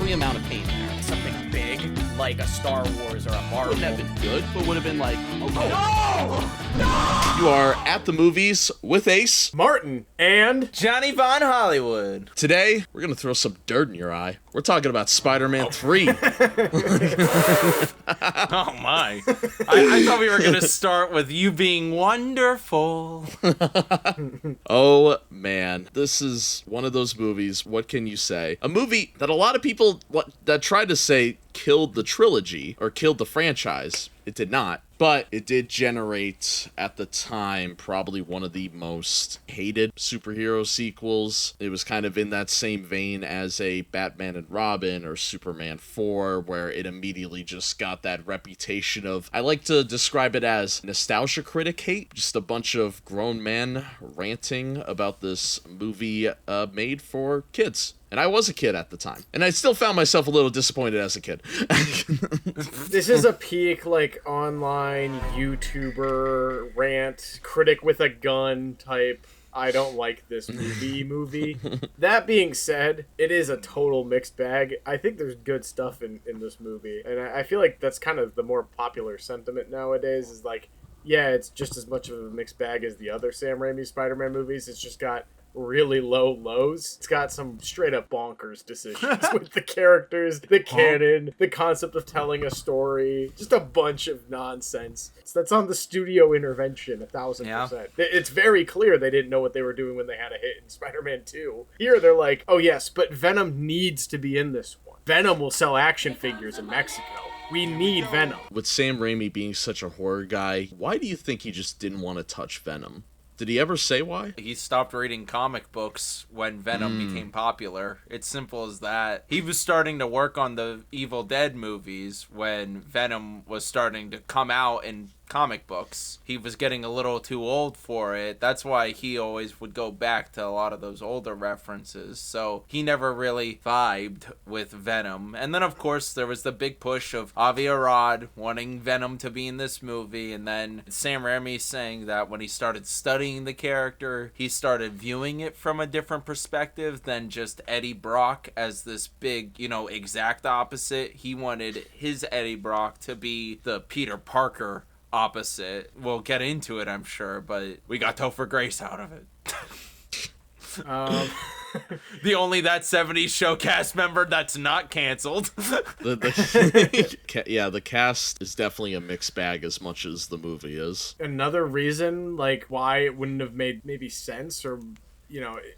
definitely amount of pain there. Something big, like a Star Wars or a Marvel. Wouldn't have been good, but would have been like, okay. No! You are at the movies with Ace. Martin and Johnny Von Hollywood. Today, we're going to throw some dirt in your eye. We're talking about Spider-Man 3. Oh my. I thought we were going to start with you being wonderful. Oh, man. This is one of those movies, what can you say? A movie that a lot of people that tried to say killed the trilogy or killed the franchise. It did not. But it did generate, at the time, probably one of the most hated superhero sequels. It was kind of in that same vein as a Batman and Robin or Superman 4, where it immediately just got that reputation of, I like to describe it as nostalgia critic hate. Just a bunch of grown men ranting about this movie made for kids. And I was a kid at the time. And I still found myself a little disappointed as a kid. This is a peak, like, online YouTuber rant, critic with a gun type, I don't like this movie. That being said, it is a total mixed bag. I think there's good stuff in this movie. And I feel like that's kind of the more popular sentiment nowadays is like, yeah, it's just as much of a mixed bag as the other Sam Raimi Spider-Man movies. It's just got really low lows. It's got some straight up bonkers decisions with the characters, the canon, the concept of telling a story, just a bunch of nonsense. That's on the studio intervention, 1,000%. It's very clear they didn't know what they were doing when they had a hit in Spider-Man 2. Here they're like, oh yes, but Venom needs to be in this one. Venom will sell action figures in Mexico. We need Venom. With Sam Raimi being such a horror guy, why do you think he just didn't want to touch Venom? Did he ever say why? He stopped reading comic books when Venom became popular. It's simple as that. He was starting to work on the Evil Dead movies when Venom was starting to come out in comic books. He was getting a little too old for it. That's why he always would go back to a lot of those older references. So he never really vibed with Venom. And then, of course, there was the big push of Avi Arad wanting Venom to be in this movie. And then Sam Raimi saying that when he started studying the character, he started viewing it from a different perspective than just Eddie Brock as this big, exact opposite. He wanted his Eddie Brock to be the Peter Parker opposite. We'll get into it, I'm sure, but we got Topher Grace out of it. The only That 70s Show cast member that's not canceled. The cast is definitely a mixed bag as much as the movie is. Another reason, like, why it wouldn't have made maybe sense or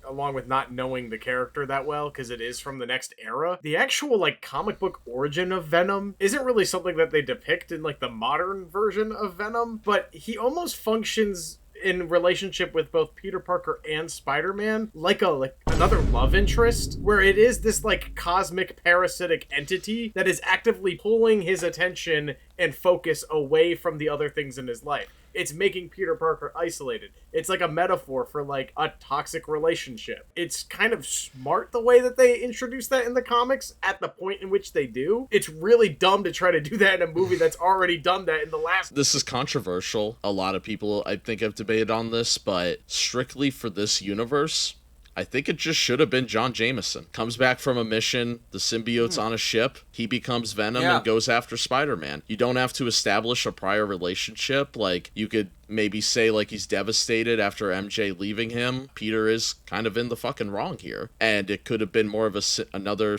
along with not knowing the character that well, because it is from the next era, the actual, like, comic book origin of Venom isn't really something that they depict in, like, the modern version of Venom, but he almost functions in relationship with both Peter Parker and Spider-Man like another love interest, where it is this, like, cosmic parasitic entity that is actively pulling his attention and focus away from the other things in his life. It's making Peter Parker isolated. It's like a metaphor for, like, a toxic relationship. It's kind of smart the way that they introduce that in the comics at the point in which they do. It's really dumb to try to do that in a movie that's already done that in the last... This is controversial. A lot of people, I think, have debated on this, but strictly for this universe, I think it just should have been John Jameson. Comes back from a mission, the symbiote's on a ship, he becomes Venom and goes after Spider-Man. You don't have to establish a prior relationship. Like, you could maybe say, like, he's devastated after MJ leaving him. Peter is kind of in the fucking wrong here. And it could have been more of another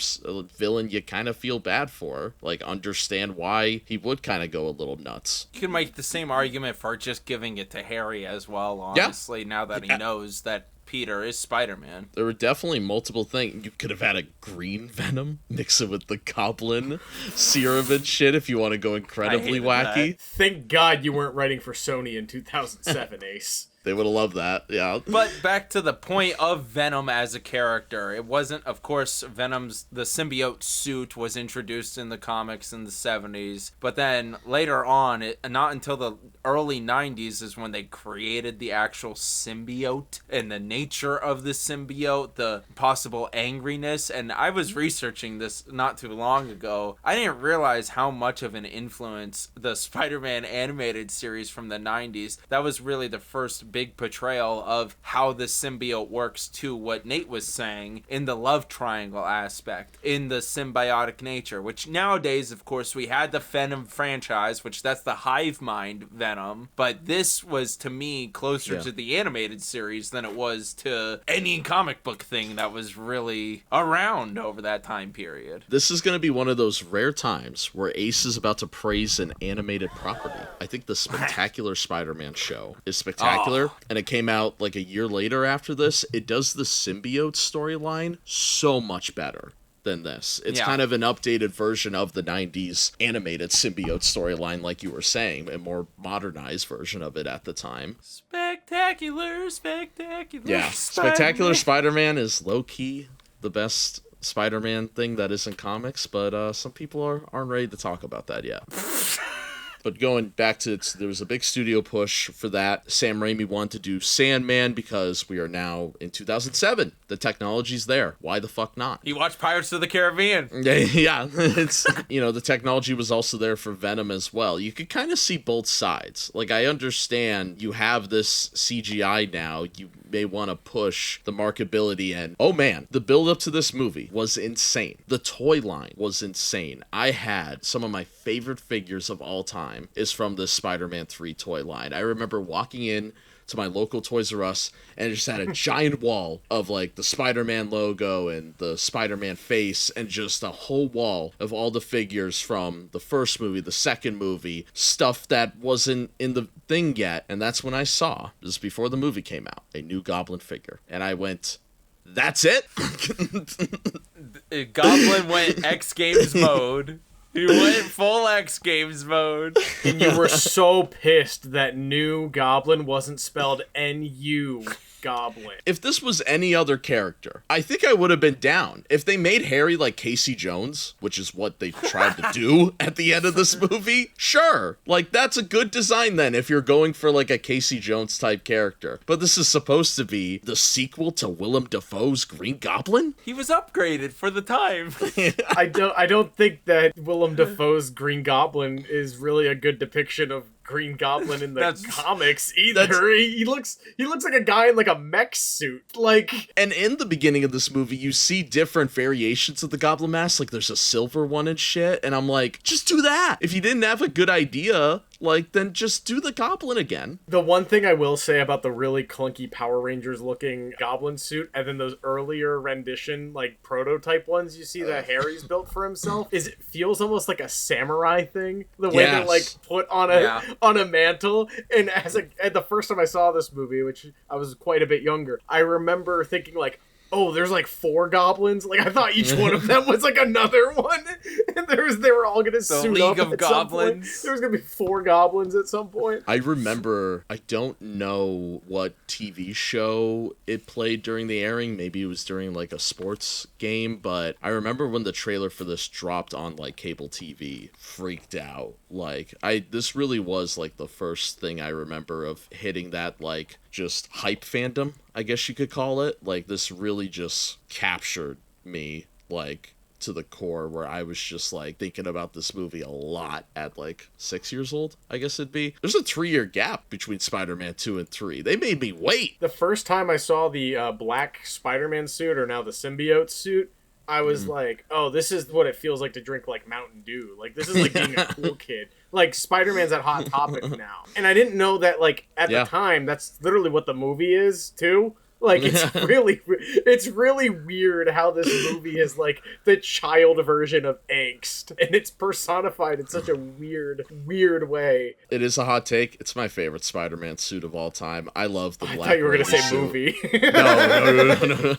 villain you kind of feel bad for. Like, understand why he would kind of go a little nuts. You can make the same argument for just giving it to Harry as well, honestly, now that he knows that Peter is Spider-Man. There were definitely multiple things. You could have had a green Venom, mix it with the Goblin serum and shit if you want to go incredibly wacky. That. Thank God you weren't writing for Sony in 2007, Ace. They would have loved that, yeah. But back to the point of Venom as a character. It wasn't, of course, the symbiote suit was introduced in the comics in the 70s. But then later on, not until the early 90s is when they created the actual symbiote and the nature of the symbiote, the possible angriness. And I was researching this not too long ago. I didn't realize how much of an influence the Spider-Man animated series from the 90s, that was really the first big portrayal of how the symbiote works to what Nate was saying in the love triangle aspect, in the symbiotic nature, which nowadays, of course, we had the Venom franchise, which that's the hive mind Venom, but this was, to me, closer to the animated series than it was to any comic book thing that was really around over that time period. This is going to be one of those rare times where Ace is about to praise an animated property. I think the Spectacular Spider-Man show is spectacular, and it came out like a year later after this. It does the symbiote storyline so much better than this. It's kind of an updated version of the 90s animated symbiote storyline, like you were saying, a more modernized version of it at the time. Spectacular Yeah, Spectacular Spider-Man is low-key the best Spider-Man thing that is in comics, but some people aren't ready to talk about that yet. But going back to there was a big studio push for that. Sam Raimi wanted to do Sandman because we are now in 2007. The technology's there. Why the fuck not? You watch Pirates of the Caribbean. Yeah, it's, the technology was also there for Venom as well. You could kind of see both sides. Like, I understand you have this CGI now. You may want to push the marketability, and oh man, the build up to this movie was insane. The toy line was insane. I had some of my favorite figures of all time is from this Spider-Man 3 toy line. I remember walking in to my local Toys R Us, and it just had a giant wall of like the Spider-Man logo and the Spider-Man face, and just a whole wall of all the figures from the first movie, the second movie, stuff that wasn't in the thing yet. And that's when I saw, just before the movie came out, a new Goblin figure. And I went, that's it? Goblin went X Games mode. He went full X Games mode. And you were so pissed that new Goblin wasn't spelled N-U Goblin. If this was any other character, I think I would have been down. If they made Harry like Casey Jones, which is what they tried to do at the end of this movie, sure. Like, that's a good design then if you're going for like a Casey Jones type character. But this is supposed to be the sequel to Willem Dafoe's Green Goblin? He was upgraded for the time. I don't think that Willem Dafoe's Green Goblin is really a good depiction of Green Goblin in the comics either. He looks like a guy in like a mech suit. Like, and in the beginning of this movie, you see different variations of the Goblin mask. Like, there's a silver one and shit. And I'm like, just do that. If you didn't have a good idea, like, then just do the Goblin again. The one thing I will say about the really clunky Power Rangers looking Goblin suit, and then those earlier rendition, like, prototype ones you see that Harry's built for himself, is it feels almost like a samurai thing. The way they're, like, put on a mantle. And and the first time I saw this movie, which I was quite a bit younger, I remember thinking, like, oh, there's like 4 goblins. Like, I thought each one of them was like another one, and they were all gonna suit League up of at Goblins. Some point. There was gonna be 4 goblins at some point. I remember, I don't know what TV show it played during the airing. Maybe it was during like a sports game, but I remember when the trailer for this dropped on like cable TV, freaked out. Like, this really was like the first thing I remember of hitting that like just hype fandom, I guess you could call it. Like, this really just captured me, like, to the core, where I was just like thinking about this movie a lot at like 6 years old, I guess it'd be. There's a 3-year gap between Spider-Man 2 and 3. They made me wait. The first time I saw the black Spider-Man suit, or now the symbiote suit, I was like, oh, this is what it feels like to drink, like, Mountain Dew. Like, this is like being a cool kid. Like, Spider-Man's at Hot Topic now. And I didn't know that, like, at the time, that's literally what the movie is, too. Like, it's really weird how this movie is, like, the child version of angst. And it's personified in such a weird way. It is a hot take. It's my favorite Spider-Man suit of all time. I love the black. I thought you were going to say suit. movie. No.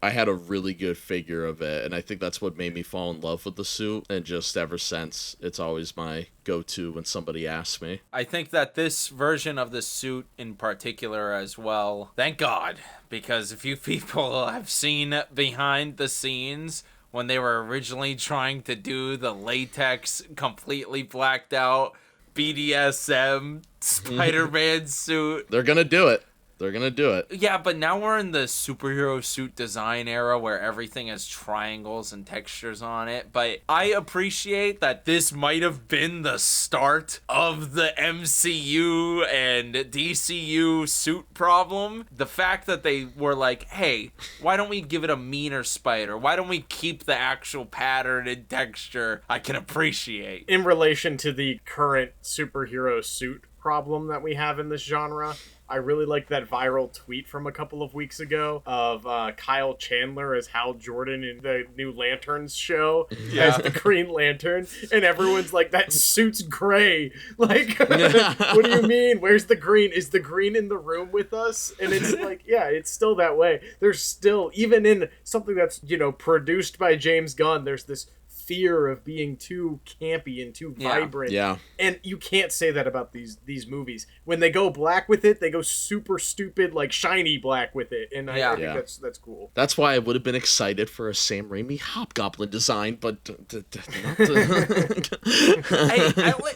I had a really good figure of it, and I think that's what made me fall in love with the suit, and just ever since, it's always my go-to when somebody asks me. I think that this version of the suit in particular as well, thank God, because if you people have seen behind the scenes when they were originally trying to do the latex, completely blacked out BDSM Spider-Man suit. They're gonna do it. They're gonna do it. Yeah, but now we're in the superhero suit design era where everything has triangles and textures on it. But I appreciate that this might have been the start of the MCU and DCU suit problem. The fact that they were like, hey, why don't we give it a meaner spider? Why don't we keep the actual pattern and texture? I can appreciate. In relation to the current superhero suit problem that we have in this genre, I really like that viral tweet from a couple of weeks ago of Kyle Chandler as Hal Jordan in the new Lanterns show as the Green Lantern, and everyone's like, that suit's gray. Like, what do you mean? Where's the green? Is the green in the room with us? And it's like, yeah, it's still that way. There's still, even in something that's, produced by James Gunn, there's this fear of being too campy and too vibrant. Yeah. And you can't say that about these movies. When they go black with it, they go super stupid, like shiny black with it. And I think that's cool. That's why I would have been excited for a Sam Raimi Hobgoblin design, but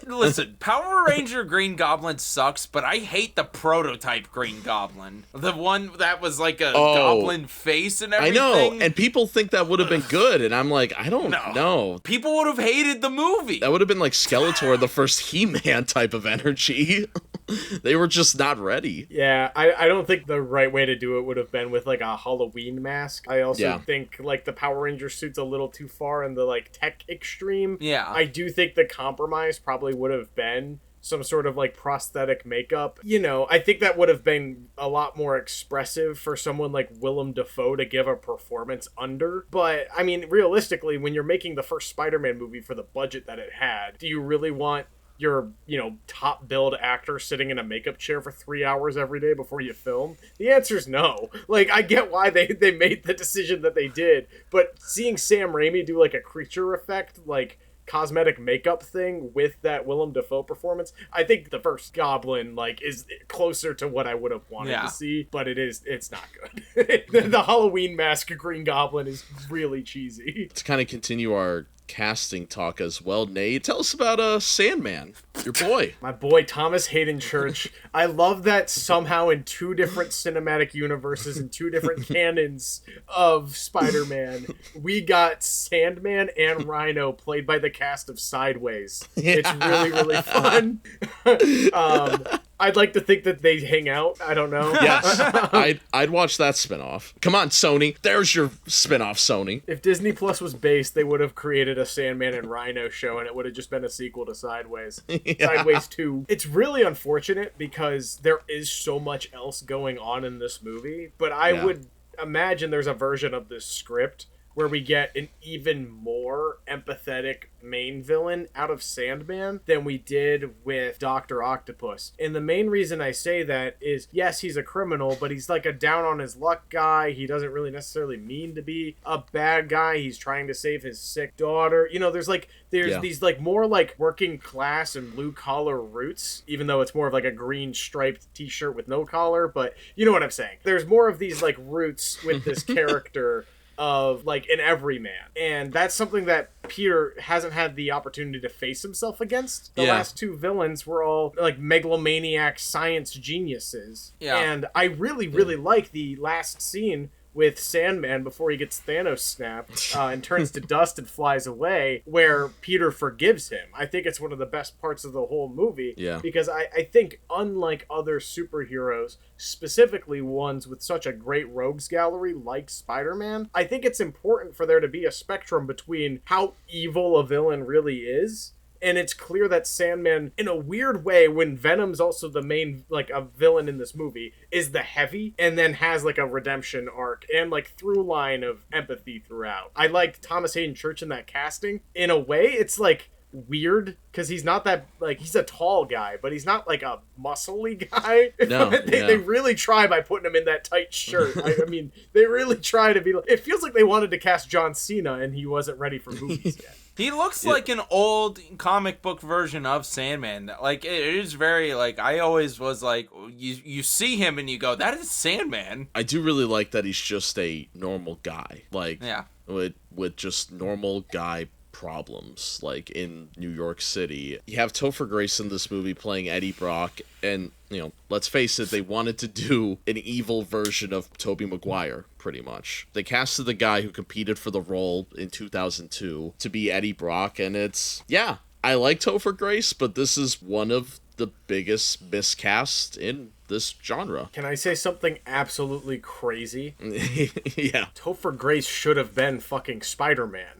listen, Power Ranger Green Goblin sucks, but I hate the prototype Green Goblin. The one that was like a goblin face and everything. I know, and people think that would have been good, and I'm like, I don't know. People would have hated the movie. That would have been like Skeletor, the first He-Man type of energy. They were just not ready. Yeah, I don't think the right way to do it would have been with like a Halloween mask. I also think like the Power Ranger suit's a little too far in the like tech extreme. Yeah. I do think the compromise probably would have been some sort of like prosthetic makeup. I think that would have been a lot more expressive for someone like Willem Dafoe to give a performance under. But I mean, realistically, when you're making the first Spider-Man movie for the budget that it had, do you really want your, top billed actor sitting in a makeup chair for 3 hours every day before you film? The answer's no. Like, I get why they made the decision that they did, but seeing Sam Raimi do like a creature effect, like cosmetic makeup thing with that Willem Dafoe performance, I think the first Goblin like is closer to what I would have wanted to see, but it's not good. The Halloween mask Green Goblin is really cheesy. To kind of continue our casting talk as well, Nate, tell us about Sandman, your boy. My boy Thomas Hayden Church. I love that somehow in two different cinematic universes and two different canons of Spider-Man, we got Sandman and Rhino played by the cast of Sideways. It's really, really fun. I'd like to think that they hang out. I don't know. Yes, I'd watch that spinoff. Come on, Sony. There's your spinoff, Sony. If Disney Plus was based, they would have created a Sandman and Rhino show, and it would have just been a sequel to Sideways. Sideways 2. It's really unfortunate because there is so much else going on in this movie, but I would imagine there's a version of this script where we get an even more empathetic main villain out of Sandman than we did with Dr. Octopus. And the main reason I say that is, yes, he's a criminal, but he's like a down on his luck guy. He doesn't really necessarily mean to be a bad guy. He's trying to save his sick daughter. There's these like more like working class and blue collar roots, even though it's more of like a green striped t-shirt with no collar, but you know what I'm saying. There's more of these like roots with this character of like an everyman, and that's something that Peter hasn't had the opportunity to face himself against. The last two villains were all like megalomaniac science geniuses, and I really like the last scene with Sandman before he gets Thanos snapped and turns to dust and flies away, where Peter forgives him. I think it's one of the best parts of the whole movie, because I think unlike other superheroes, specifically ones with such a great rogues gallery like Spider-Man, I think it's important for there to be a spectrum between how evil a villain really is. And it's clear that Sandman, in a weird way, when Venom's also the main, like, a villain in this movie, is the heavy, and then has, like, a redemption arc, and, like, through line of empathy throughout. I like Thomas Hayden Church in that casting. In a way, it's, like, weird, because he's not that, like, he's a tall guy, but he's not, like, a muscly guy. No, they really try by putting him in that tight shirt. I mean, they really try to be, it feels like they wanted to cast John Cena, and he wasn't ready for movies yet. He looks like an old comic book version of Sandman. Like, it is very, like, I always was like, you see him and you go, that is Sandman. I do really like that he's just a normal guy. Like, with just normal guy problems, like in New York City. You have Topher Grace in this movie playing Eddie Brock, and, you know, let's face it, they wanted to do an evil version of Tobey Maguire, pretty much. They casted the guy who competed for the role in 2002 to be Eddie Brock, and it's, yeah, I like Topher Grace, but this is one of the biggest miscasts in this genre. Can I say something absolutely crazy? Yeah. Topher Grace should have been fucking Spider-Man.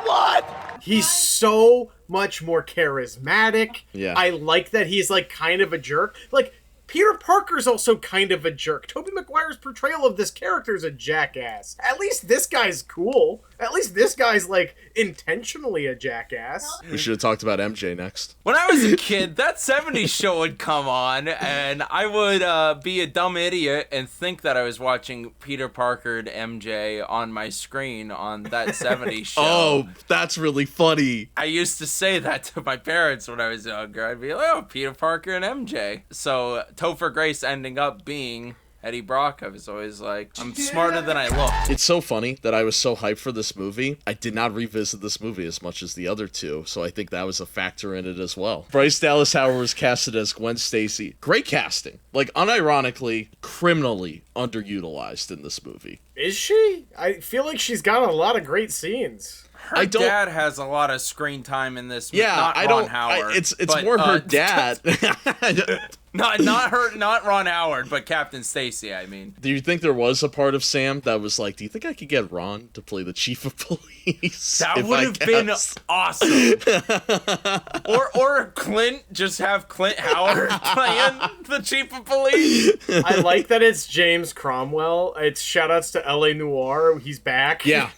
What? He's so much more charismatic. Yeah. I like that he's, like, kind of a jerk. Like, Peter Parker's also kind of a jerk. Tobey Maguire's portrayal of this character is a jackass. At least this guy's cool. At least this guy's, like, intentionally a jackass. We should have talked about MJ next. When I was a kid, that 70s show would come on, and I would be a dumb idiot and think that I was watching Peter Parker and MJ on my screen on that 70s show. Oh, that's really funny. I used to say that to my parents when I was younger. I'd be like, oh, Peter Parker and MJ. So Topher Grace ending up being Eddie Brock, I was always like, I'm smarter than I look. It's so funny that I was so hyped for this movie. I did not revisit this movie as much as the other two, so I think that was a factor in it as well. Bryce Dallas Howard was casted as Gwen Stacy. Great casting. Like, unironically, criminally underutilized in this movie. Is she? I feel like she's got a lot of great scenes. Her dad has a lot of screen time in this movie. Yeah, not Ron Howard. It's more her dad. Not Ron Howard, but Captain Stacy, I mean. Do you think there was a part of Sam that was like, do you think I could get Ron to play the chief of police? That would have been awesome. or Clint, just have Clint Howard playing the chief of police. I like that it's James Cromwell. It's shoutouts to LA Noire. He's back. Yeah.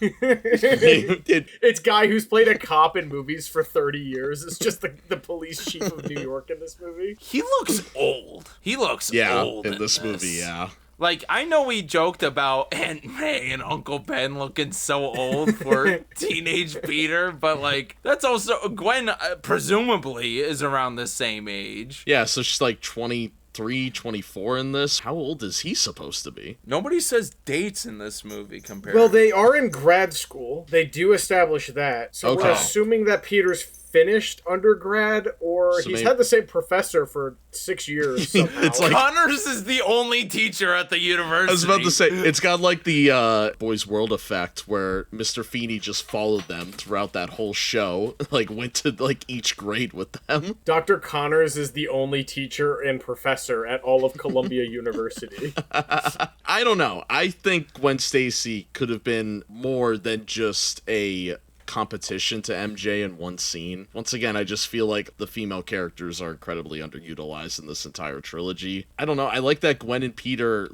It's guy who's played a cop in movies for 30 years. It's just the police chief of New York in this movie. He looks old. He looks old in this movie, yeah. Like, I know we joked about Aunt May and Uncle Ben looking so old for teenage Peter, but, like, that's also... Gwen, presumably, is around the same age. Yeah, so she's, like, 23, 24 in this. How old is he supposed to be? Nobody says dates in this movie compared. Well, they are in grad school. They do establish that. So we're assuming that Peter's finished undergrad, or he's had the same professor for 6 years somehow. It's like Connors is the only teacher at the university. I was about to say, it's got like the Boys World effect where Mr. Feeney just followed them throughout that whole show, like went to like each grade with them. Dr. Connors is the only teacher and professor at all of Columbia University. I don't know. I think Gwen Stacy could have been more than just a competition to MJ in one scene. Once again, I just feel like the female characters are incredibly underutilized in this entire trilogy. I don't know. I like that Gwen and Peter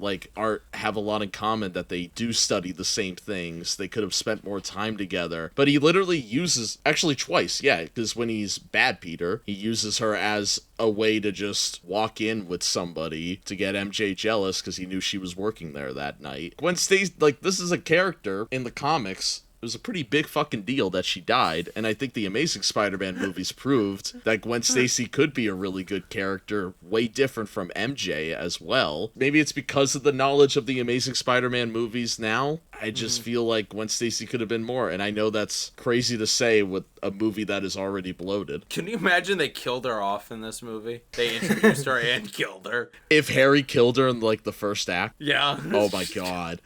have a lot in common, that they do study the same things. They could have spent more time together. But he literally uses, actually twice, yeah, because when he's bad Peter, he uses her as a way to just walk in with somebody to get MJ jealous because he knew she was working there that night. Gwen Stacy, like, this is a character in the comics. It was a pretty big fucking deal that she died, and I think the Amazing Spider-Man movies proved that Gwen Stacy could be a really good character, way different from MJ as well. Maybe it's because of the knowledge of the Amazing Spider-Man movies now. I just feel like Gwen Stacy could have been more, and I know that's crazy to say with a movie that is already bloated. Can you imagine they killed her off in this movie? They introduced her and killed her. If Harry killed her in, like, the first act? Yeah. Oh my god.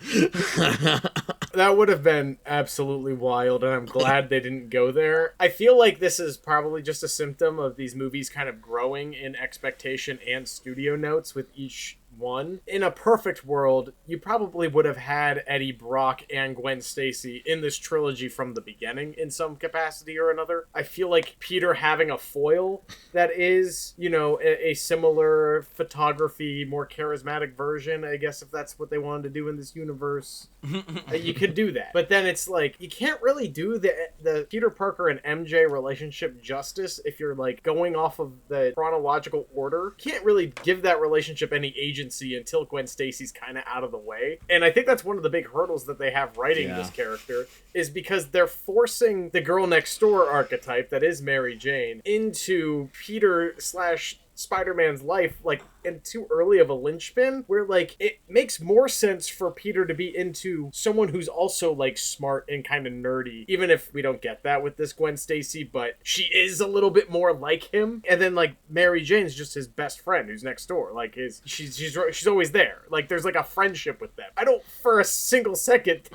That would have been absolutely wild, and I'm glad they didn't go there. I feel like this is probably just a symptom of these movies kind of growing in expectation and studio notes with each one. In a perfect world, you probably would have had Eddie Brock and Gwen Stacy in this trilogy from the beginning in some capacity or another. I feel like Peter having a foil that is, you know, a similar photography, more charismatic version, I guess, if that's what they wanted to do in this universe. You could do that. But then it's like, you can't really do the Peter Parker and MJ relationship justice if you're, like, going off of the chronological order. You can't really give that relationship any agency until Gwen Stacy's kind of out of the way. And I think that's one of the big hurdles that they have writing this character, is because they're forcing the girl next door archetype that is Mary Jane into Peter / Spider-Man's life, like, and too early of a linchpin where, like, it makes more sense for Peter to be into someone who's also, like, smart and kind of nerdy, even if we don't get that with this Gwen Stacy, but she is a little bit more like him. And then, like, Mary Jane's just his best friend who's next door. Like, she's always there. Like, there's, like, a friendship with them. I don't, for a single second,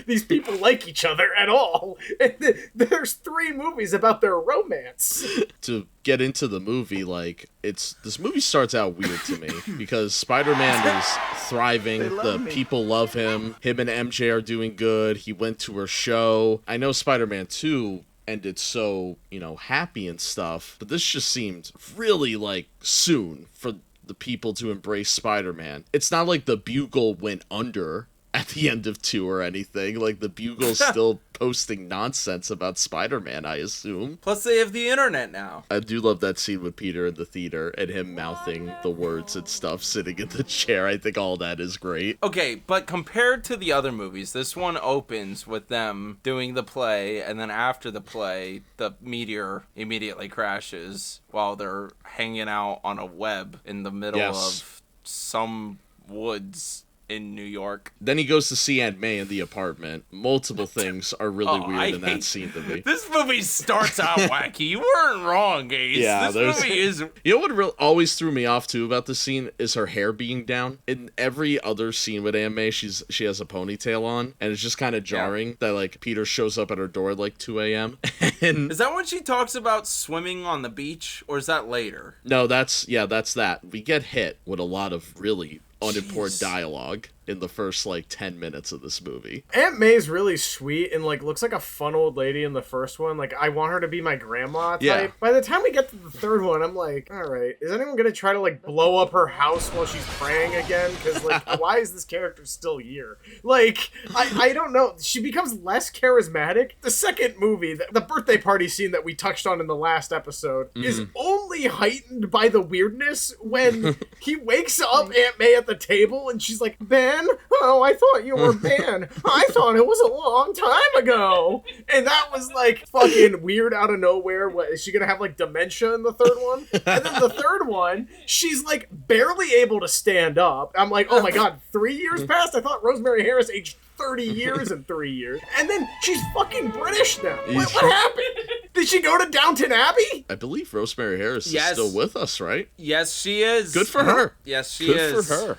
these people like each other at all. And there's 3 movies about their romance. To get into the movie, like, this movie starts out weird to me because Spider-Man is thriving, the people love him and MJ are doing good, he went to her show. I know Spider-Man 2 ended so, happy and stuff, but this just seemed really, like, soon for the people to embrace Spider-Man. It's not like the Bugle went under at the end of 2 or anything. Like, the Bugle's still posting nonsense about Spider-Man, I assume. Plus, they have the internet now. I do love that scene with Peter in the theater and him mouthing the words and stuff, sitting in the chair. I think all that is great. Okay, but compared to the other movies, this one opens with them doing the play, and then after the play, the meteor immediately crashes while they're hanging out on a web in the middle of some woods in New York. Then he goes to see Aunt May in the apartment. Multiple things are really weird in that scene to me. This movie starts out wacky. You weren't wrong, Ace. Yeah, this movie is... You know what always threw me off, too, about this scene is her hair being down. In every other scene with Aunt May, she has a ponytail on, and it's just kind of jarring that, like, Peter shows up at her door at, like, 2 a.m. And is that when she talks about swimming on the beach, or is that later? No, that's that. We get hit with a lot of really unimportant dialogue in the first, like, 10 minutes of this movie. Aunt May's really sweet and, like, looks like a fun old lady in the first one. Like, I want her to be my grandma type. Yeah. By the time we get to the third one, I'm like, all right, is anyone gonna try to, like, blow up her house while she's praying again? Because, like, why is this character still here? Like, I don't know. She becomes less charismatic. The second movie, the birthday party scene that we touched on in the last episode, is only heightened by the weirdness when he wakes up Aunt May at the table and she's like, Ben? Oh, I thought you were Ben. I thought it was a long time ago. And that was, like, fucking weird out of nowhere. What, is she gonna have, like, dementia in the third one? And then the third one, she's, like, barely able to stand up. I'm like, oh my god, 3 years passed? I thought Rosemary Harris aged 30 years in 3 years. And then she's fucking British now. What happened? Did she go to Downton Abbey? I believe Rosemary Harris is still with us, right? Yes, she is. Good for her. Yes, she is. Good for her.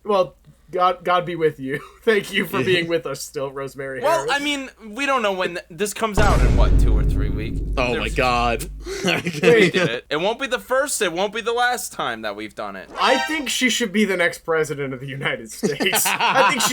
Well, God be with you. Thank you for being with us still, Rosemary Harris. Well, I mean, we don't know when this comes out in, what, 2 or 3 weeks? Oh my god. We did it. It won't be the first, it won't be the last time that we've done it. I think she should be the next president of the United States. I think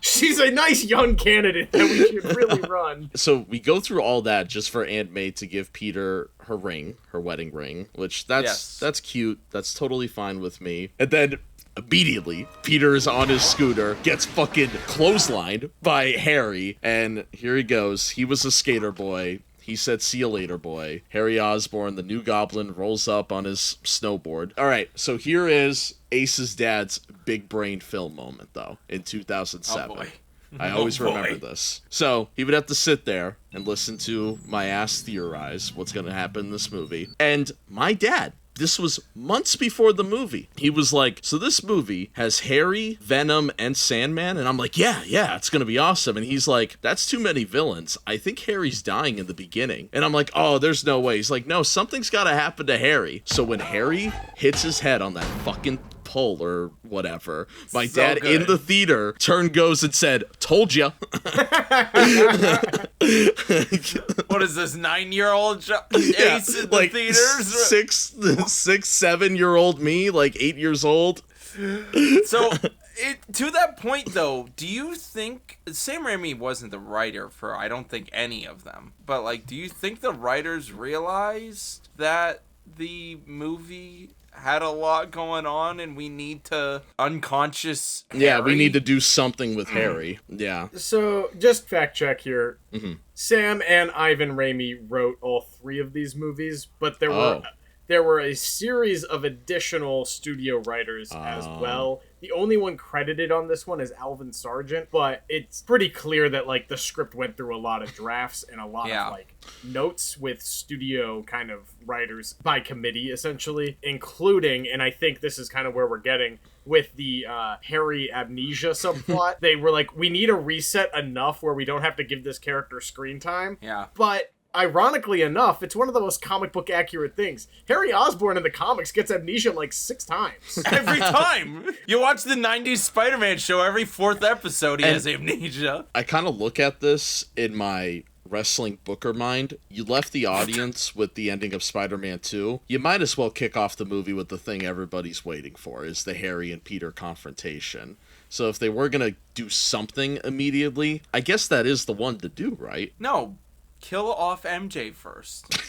she's a nice young candidate that we should really run. So we go through all that just for Aunt May to give Peter her ring, her wedding ring, which that's cute. That's totally fine with me. And then immediately, Peter is on his scooter, gets fucking clotheslined by Harry, and here he goes. He was a skater boy. He said, "See you later, boy." Harry Osborn, the new Goblin, rolls up on his snowboard. All right, so here is Ace's dad's big brain film moment, though, in 2007. Oh boy. I always remember this. So, he would have to sit there and listen to my ass theorize what's going to happen in this movie. And my dad, this was months before the movie. He was like, so this movie has Harry, Venom, and Sandman? And I'm like, yeah, it's gonna be awesome. And he's like, that's too many villains. I think Harry's dying in the beginning. And I'm like, oh, there's no way. He's like, no, something's gotta happen to Harry. So when Harry hits his head on that fucking pole or whatever, my dad in the theater goes and said, told ya. What is this, 9-year-old Ace in the like theaters? 7-year-old me, like 8 years old. So, to that point, though, do you think Sam Raimi wasn't the writer for, I don't think, any of them, but, like, do you think the writers realized that the movie had a lot going on and we need to unconscious Harry? Yeah, we need to do something with Harry. Yeah. So, just fact check here. Sam and Ivan Raimi wrote all 3 of these movies, but there were a series of additional studio writers as well The only one credited on this one is Alvin Sargent, but it's pretty clear that like the script went through a lot of drafts and a lot of like notes with studio kind of writers by committee, essentially, including, and I think this is kind of where we're getting with the Harry amnesia subplot. They were like, we need a reset enough where we don't have to give this character screen time. Yeah. But ironically enough, it's one of the most comic book accurate things. Harry Osborn in the comics gets amnesia like 6 times. Every time! You watch the 90s Spider-Man show, every 4th episode he has amnesia. I kind of look at this in my wrestling booker mind. You left the audience with the ending of Spider-Man 2. You might as well kick off the movie with the thing everybody's waiting for, is the Harry and Peter confrontation. So if they were going to do something immediately, I guess that is the one to do, right? No. Kill off MJ first.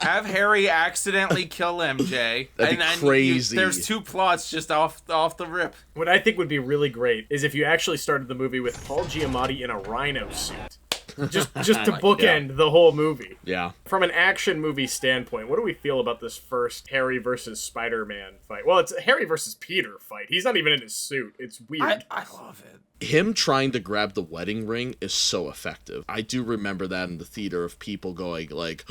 Have Harry accidentally kill MJ. That'd be crazy. There's 2 plots just off the rip. What I think would be really great is if you actually started the movie with Paul Giamatti in a rhino suit. Just to bookend the whole movie. Yeah. From an action movie standpoint, what do we feel about this first Harry versus Spider-Man fight? Well, it's a Harry versus Peter fight. He's not even in his suit. It's weird. I love it. Him trying to grab the wedding ring is so effective. I do remember that in the theater of people going like,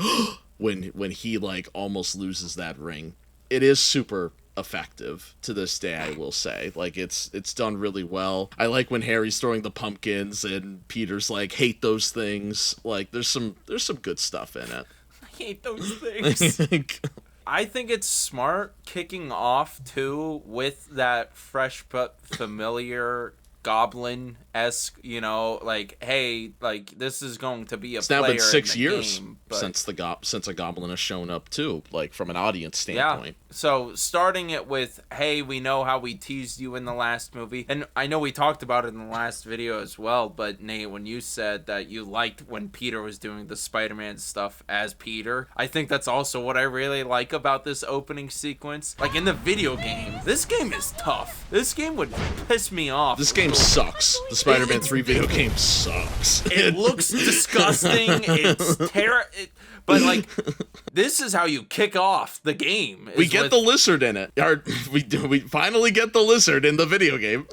when he like almost loses that ring. It is super effective to this day, I will say. Like it's done really well. I like when Harry's throwing the pumpkins and Peter's like, hate those things. Like there's some good stuff in it. I hate those things. I think it's smart kicking off too with that fresh but familiar goblin-esque, you know, like, hey, like this is going to be a it's now player been 6 in the years game, but... since a goblin has shown up too, like from an audience standpoint. Yeah. So starting it with, hey, we know how we teased you in the last movie, and I know we talked about it in the last video as well, but Nate, when you said that you liked when Peter was doing the Spider-Man stuff as Peter, I think that's also what I really like about this opening sequence. Like in the video game, this game is tough. This game would piss me off. This game sucks. The Spider-Man 3 video game sucks. It looks disgusting. It's but like, this is how you kick off the game. We get the lizard in it. We finally get the lizard in the video game.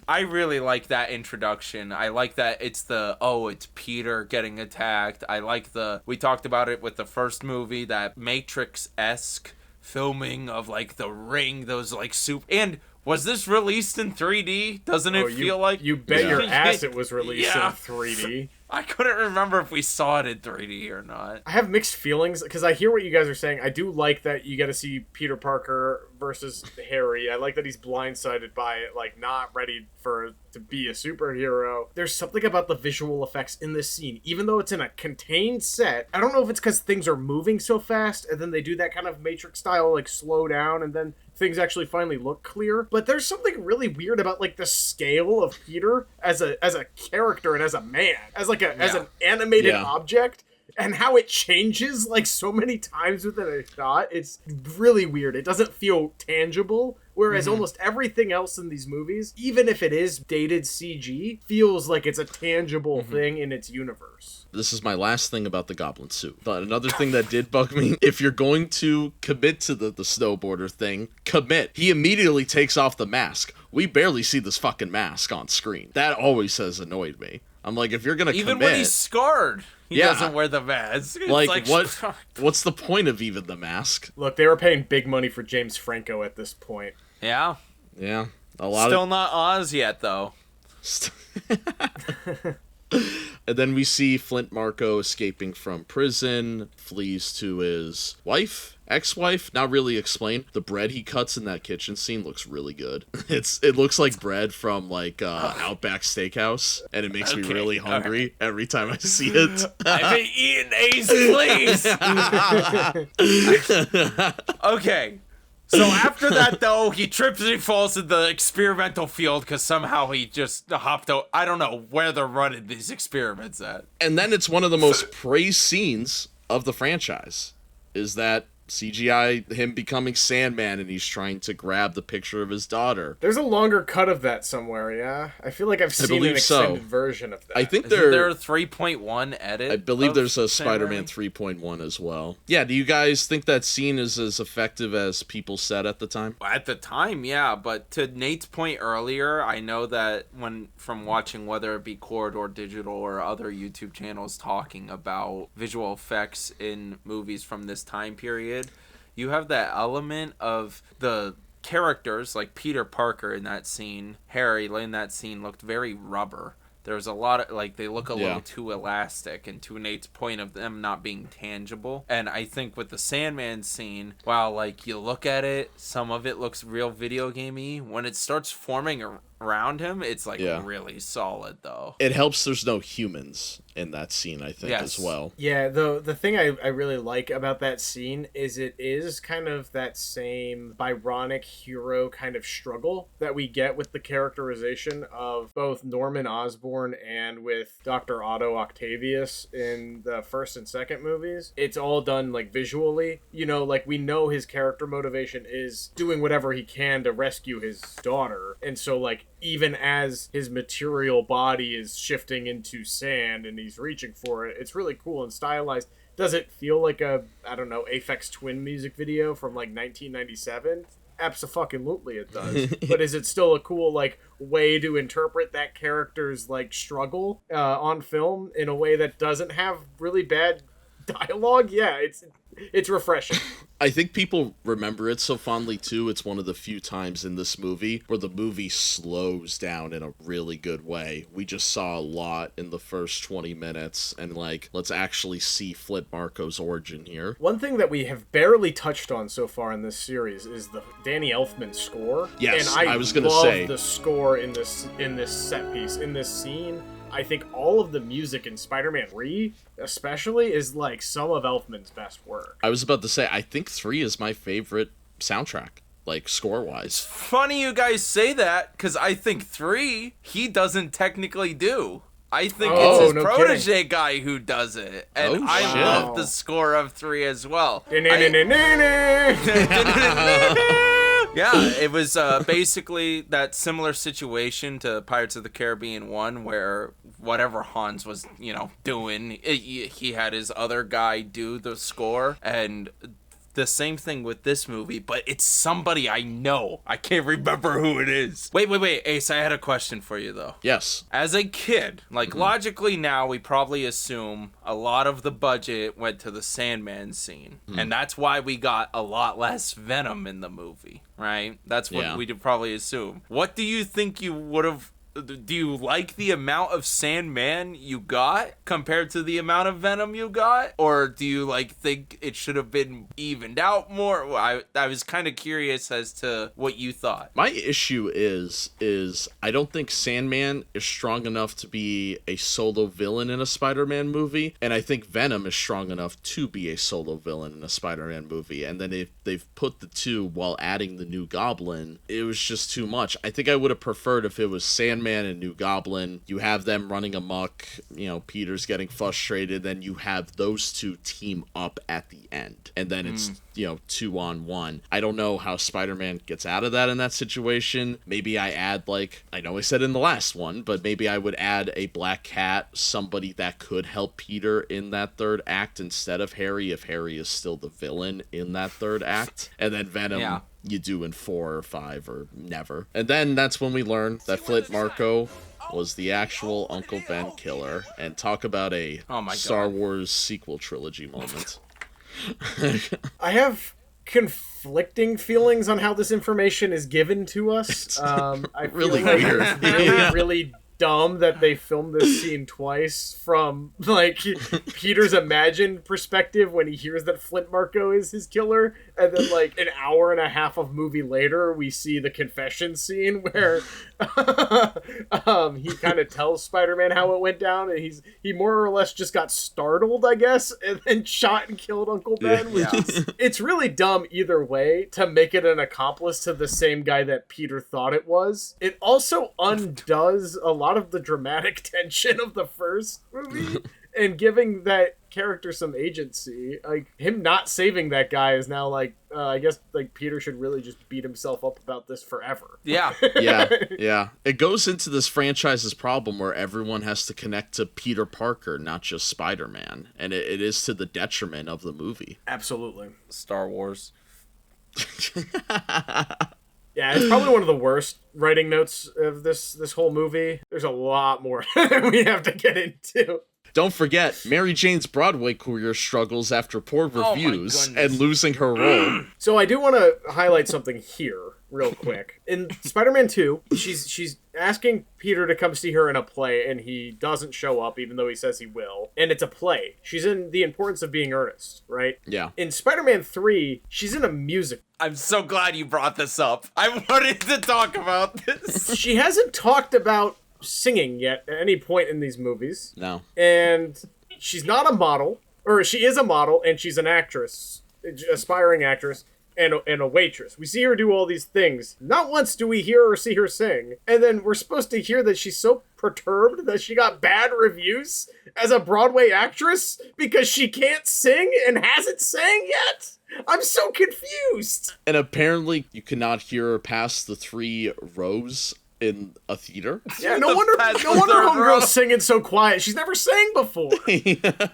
I really like that introduction. I like that it's it's Peter getting attacked. I like we talked about it with the first movie, that Matrix-esque filming of like the ring, those like and was this released in 3D? Doesn't it feel like... You bet your ass it was released in 3D. I couldn't remember if we saw it in 3D or not. I have mixed feelings, because I hear what you guys are saying. I do like that you get to see Peter Parker versus Harry. I like that he's blindsided by it, like, not ready to be a superhero. There's something about the visual effects in this scene, even though it's in a contained set. I don't know if it's because things are moving so fast, and then they do that kind of Matrix style, like, slow down, and then things actually finally look clear. But there's something really weird about like the scale of Peter as a character and as a man, as an animated object, and how it changes like so many times within a shot. It's really weird. It doesn't feel tangible. Whereas almost everything else in these movies, even if it is dated CG, feels like it's a tangible thing in its universe. This is my last thing about the goblin suit. But another thing that did bug me, if you're going to commit to the snowboarder thing, commit. He immediately takes off the mask. We barely see this fucking mask on screen. That always has annoyed me. I'm like, if you're gonna even commit, when he's scarred, he doesn't wear the mask. It's like what's the point of even the mask? Look, they were paying big money for James Franco at this point. Yeah. Still not Oz yet, though. And then we see Flint Marko escaping from prison, flees to his ex-wife, not really explained. The bread he cuts in that kitchen scene looks really good. It looks like bread from like Outback Steakhouse, and it makes me really hungry every time I see it. I've been eating Ace, please. Okay. So after that, though, he trips and he falls in the experimental field because somehow he just hopped out. I don't know where they're running these experiments at. And then it's one of the most praised scenes of the franchise, is that CGI him becoming Sandman, and he's trying to grab the picture of his daughter. There's a longer cut of that somewhere, yeah? I feel like I've seen an extended version of that. I think Isn't there a 3.1 edit? I believe there's a Sam Spider-Man Raimi? 3.1 as well. Yeah, do you guys think that scene is as effective as people said at the time? At the time, yeah, but to Nate's point earlier, I know that from watching whether it be Corridor Digital or other YouTube channels talking about visual effects in movies from this time period, you have that element of the characters, like Peter Parker in that scene, Harry in that scene looked very rubber. There's a lot of, like, they look a little too elastic, and to Nate's point of them not being tangible. And I think with the Sandman scene, while, like, you look at it, some of it looks real video gamey. When it starts forming around him, it's, like, really solid, though. It helps there's no humans in that scene, I think, as well. Yeah, the thing I really like about that scene is it is kind of that same Byronic hero kind of struggle that we get with the characterization of both Norman Osborn and with Dr. Otto Octavius in the first and second movies. It's all done, like, visually. You know, like, we know his character motivation is doing whatever he can to rescue his daughter. And so, like, even as his material body is shifting into sand and he's reaching for it, it's really cool and stylized. Does it feel like a, I don't know, Aphex Twin music video from like 1997? Abso-fucking-lutely it does. But is it still a cool, like, way to interpret that character's, like, struggle on film in a way that doesn't have really bad dialogue? Yeah, it's refreshing. I think people remember it so fondly too. It's one of the few times in this movie where the movie slows down in a really good way. We just saw a lot in the first 20 minutes, and, like, let's actually see Flint Marco's origin here. One thing that we have barely touched on so far in this series is the Danny Elfman score. Yes, and I was gonna love say the score in this set piece, in this scene. I think all of the music in Spider-Man 3, especially, is, like, some of Elfman's best work. I was about to say, I think 3 is my favorite soundtrack, like, score-wise. Funny you guys say that, because I think 3, he doesn't technically do. I think it's his protege guy who does it. And I love the score of 3 as well. Yeah, it was basically that similar situation to Pirates of the Caribbean 1, where whatever Hans was, doing, he had his other guy do the score, and the same thing with this movie, but it's somebody I know. I can't remember who it is. Wait, Ace, I had a question for you, though. Yes. As a kid, logically now, we probably assume a lot of the budget went to the Sandman scene, and that's why we got a lot less Venom in the movie, right? That's what we'd probably assume. What do you think you would have... Do you like the amount of Sandman you got compared to the amount of Venom you got? Or do you, think it should have been evened out more? I was kind of curious as to what you thought. My issue is I don't think Sandman is strong enough to be a solo villain in a Spider-Man movie, and I think Venom is strong enough to be a solo villain in a Spider-Man movie. And then if they've put the two while adding the New Goblin, it was just too much. I think I would have preferred if it was Sandman and New Goblin, you have them running amok, Peter's getting frustrated, then you have those two team up at the end, and then it's 2-on-1. I don't know how Spider-Man gets out of that in that situation. Maybe I add, I know I said in the last one, but maybe I would add a Black Cat, somebody that could help Peter in that third act instead of Harry, if Harry is still the villain in that third act, and then Venom you do in 4 or 5 or never. And then that's when we learn that Flint Marco was the actual Uncle Ben killer, and talk about a Star Wars sequel trilogy moment. I have conflicting feelings on how this information is given to us. I really feel like weird. It's really dumb that they filmed this scene twice from, Peter's imagined perspective when he hears that Flint Marco is his killer, and then, an hour and a half of movie later, we see the confession scene where he kind of tells Spider-Man how it went down, and he more or less just got startled, I guess, and then shot and killed Uncle Ben. It's really dumb either way to make it an accomplice to the same guy that Peter thought it was. It also undoes a lot of the dramatic tension of the first movie, and giving that character some agency. Like, him not saving that guy is now like, I guess like Peter should really just beat himself up about this forever. Yeah. Yeah. It goes into this franchise's problem where everyone has to connect to Peter Parker, not just Spider-Man. And it is to the detriment of the movie. Absolutely. Star Wars. Yeah, it's probably one of the worst writing notes of this whole movie. There's a lot more we have to get into. Don't forget, Mary Jane's Broadway career struggles after poor reviews goodness. and losing her role. So I do want to highlight something here real quick. In Spider-Man 2, she's asking Peter to come see her in a play, and he doesn't show up even though he says he will. And it's a play. She's in The Importance of Being Earnest, right? Yeah. In Spider-Man 3, she's in a musical. I'm so glad you brought this up. I wanted to talk about this. She hasn't talked about singing yet at any point in these movies. No. And she's not a model, or she is a model, and she's an actress, aspiring actress, and a waitress. We see her do all these things. Not once do we hear or see her sing. And then we're supposed to hear that she's so perturbed that she got bad reviews as a Broadway actress because she can't sing and hasn't sang yet? I'm so confused. And apparently you cannot hear her past the 3 rows in a theater. Yeah, no wonder homegirl's singing so quiet. She's never sang before.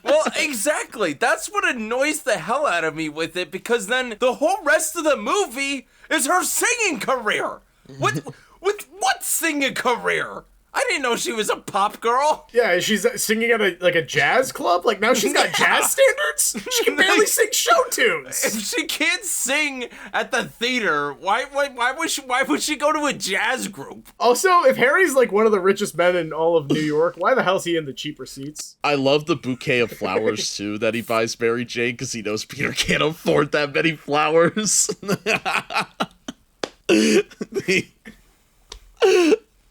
Well, exactly. That's what annoys the hell out of me with it, because then the whole rest of the movie is her singing career. With what singing career? I didn't know she was a pop girl. Yeah, she's singing at a jazz club. Like, now she's got jazz standards. She can barely sing show tunes. If she can't sing at the theater, why would she go to a jazz group? Also, if Harry's like one of the richest men in all of New York, why the hell's he in the cheaper seats? I love the bouquet of flowers, too, that he buys Mary Jane because he knows Peter can't afford that many flowers.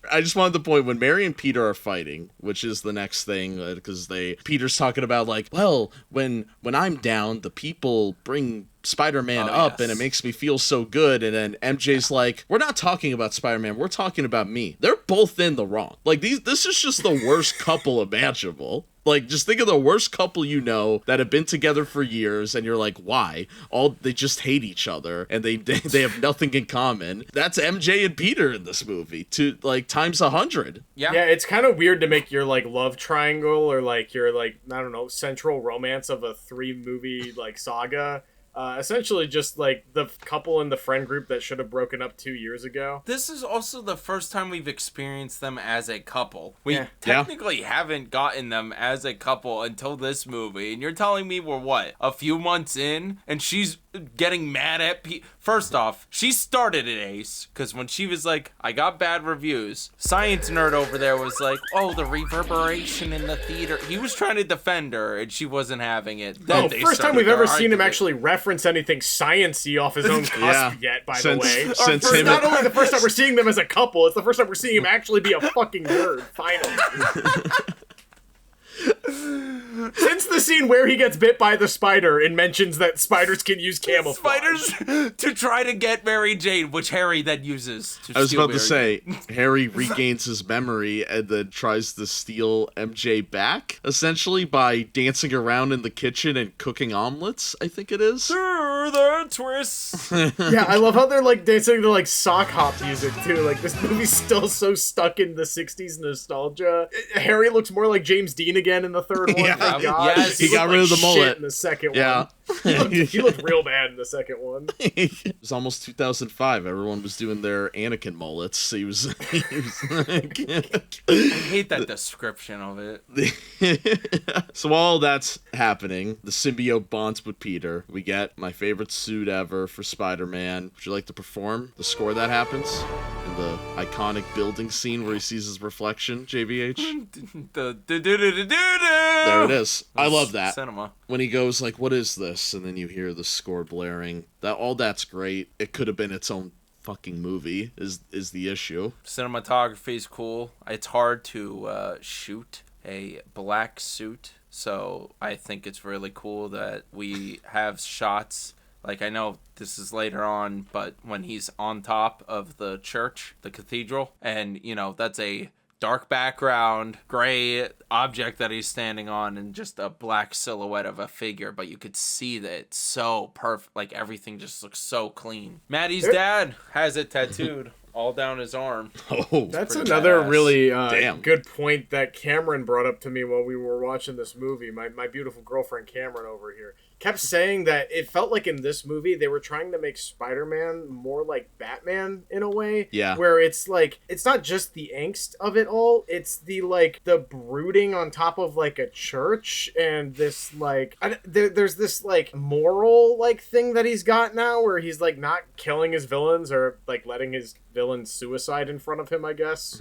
I just wanted to point, when Mary and Peter are fighting, which is the next thing, because Peter's talking about, like, well, when I'm down, the people bring Spider-Man up, and it makes me feel so good. And then MJ's like, we're not talking about Spider-Man, we're talking about me. They're both in the wrong. Like, this is just the worst couple imaginable. Like, just think of the worst couple you know that have been together for years, and you're like, why? They just hate each other, and they have nothing in common. That's MJ and Peter in this movie, times 100. Yeah, it's kind of weird to make your, like, love triangle, or, like, your, like, I don't know, central romance of a 3-movie, like, saga. Essentially just, like, the couple in the friend group that should have broken up 2 years ago. This is also the first time we've experienced them as a couple. We technically haven't gotten them as a couple until this movie. And you're telling me we're, what, a few months in? And she's getting mad at First off, she started at Ace, because when she was like, I got bad reviews, Science Nerd over there was like, oh, the reverberation in the theater. He was trying to defend her, and she wasn't having it. Then first time we've ever seen him actually reference anything science-y off his own cusp yet, by the way. Not only the first time we're seeing them as a couple, it's the first time we're seeing him actually be a fucking nerd, finally. Since the scene where he gets bit by the spider and mentions that spiders can use camouflage. Spiders to try to get Mary Jane, which Harry then uses to I was steal about to Mary say, Harry regains his memory and then tries to steal MJ back, essentially by dancing around in the kitchen and cooking omelets, I think it is. Through the twists. Yeah, I love how they're like dancing to like sock hop music too. Like, this movie's still so stuck in the 60s nostalgia. Harry looks more like James Dean again in the third one. Yeah. Yes, he got rid of the mullet in the second Yeah. one. He looked real bad in the second one. It was almost 2005. Everyone was doing their Anakin mullets. He was like... I hate that description of it. So while that's happening, the symbiote bonds with Peter. We get my favorite suit ever for Spider-Man. Would you like to perform the score that happens in the iconic building scene where he sees his reflection, JVH? There it is. I love that. Cinema. When he goes like, what is this? And then you hear the score blaring. That's great. It could have been its own fucking movie is the issue. Cinematography is cool. It's hard to shoot a black suit, so I think it's really cool that we have shots. Like, I know this is later on, but when he's on top of the church, the cathedral, and, you know, that's a dark background, gray object that he's standing on, and just a black silhouette of a figure, but you could see that it's so perfect. Like, everything just looks so clean. Maddie's dad has it tattooed all down his arm. Oh, that's pretty another badass. really good point that Cameron brought up to me while we were watching this movie. My beautiful girlfriend Cameron over here kept saying that it felt like in this movie they were trying to make Spider-Man more like Batman in a way. Yeah. Where it's like, it's not just the angst of it all, it's the like the brooding on top of like a church, and this like there's this like moral like thing that he's got now where he's like not killing his villains or like letting his villains suicide in front of him, I guess.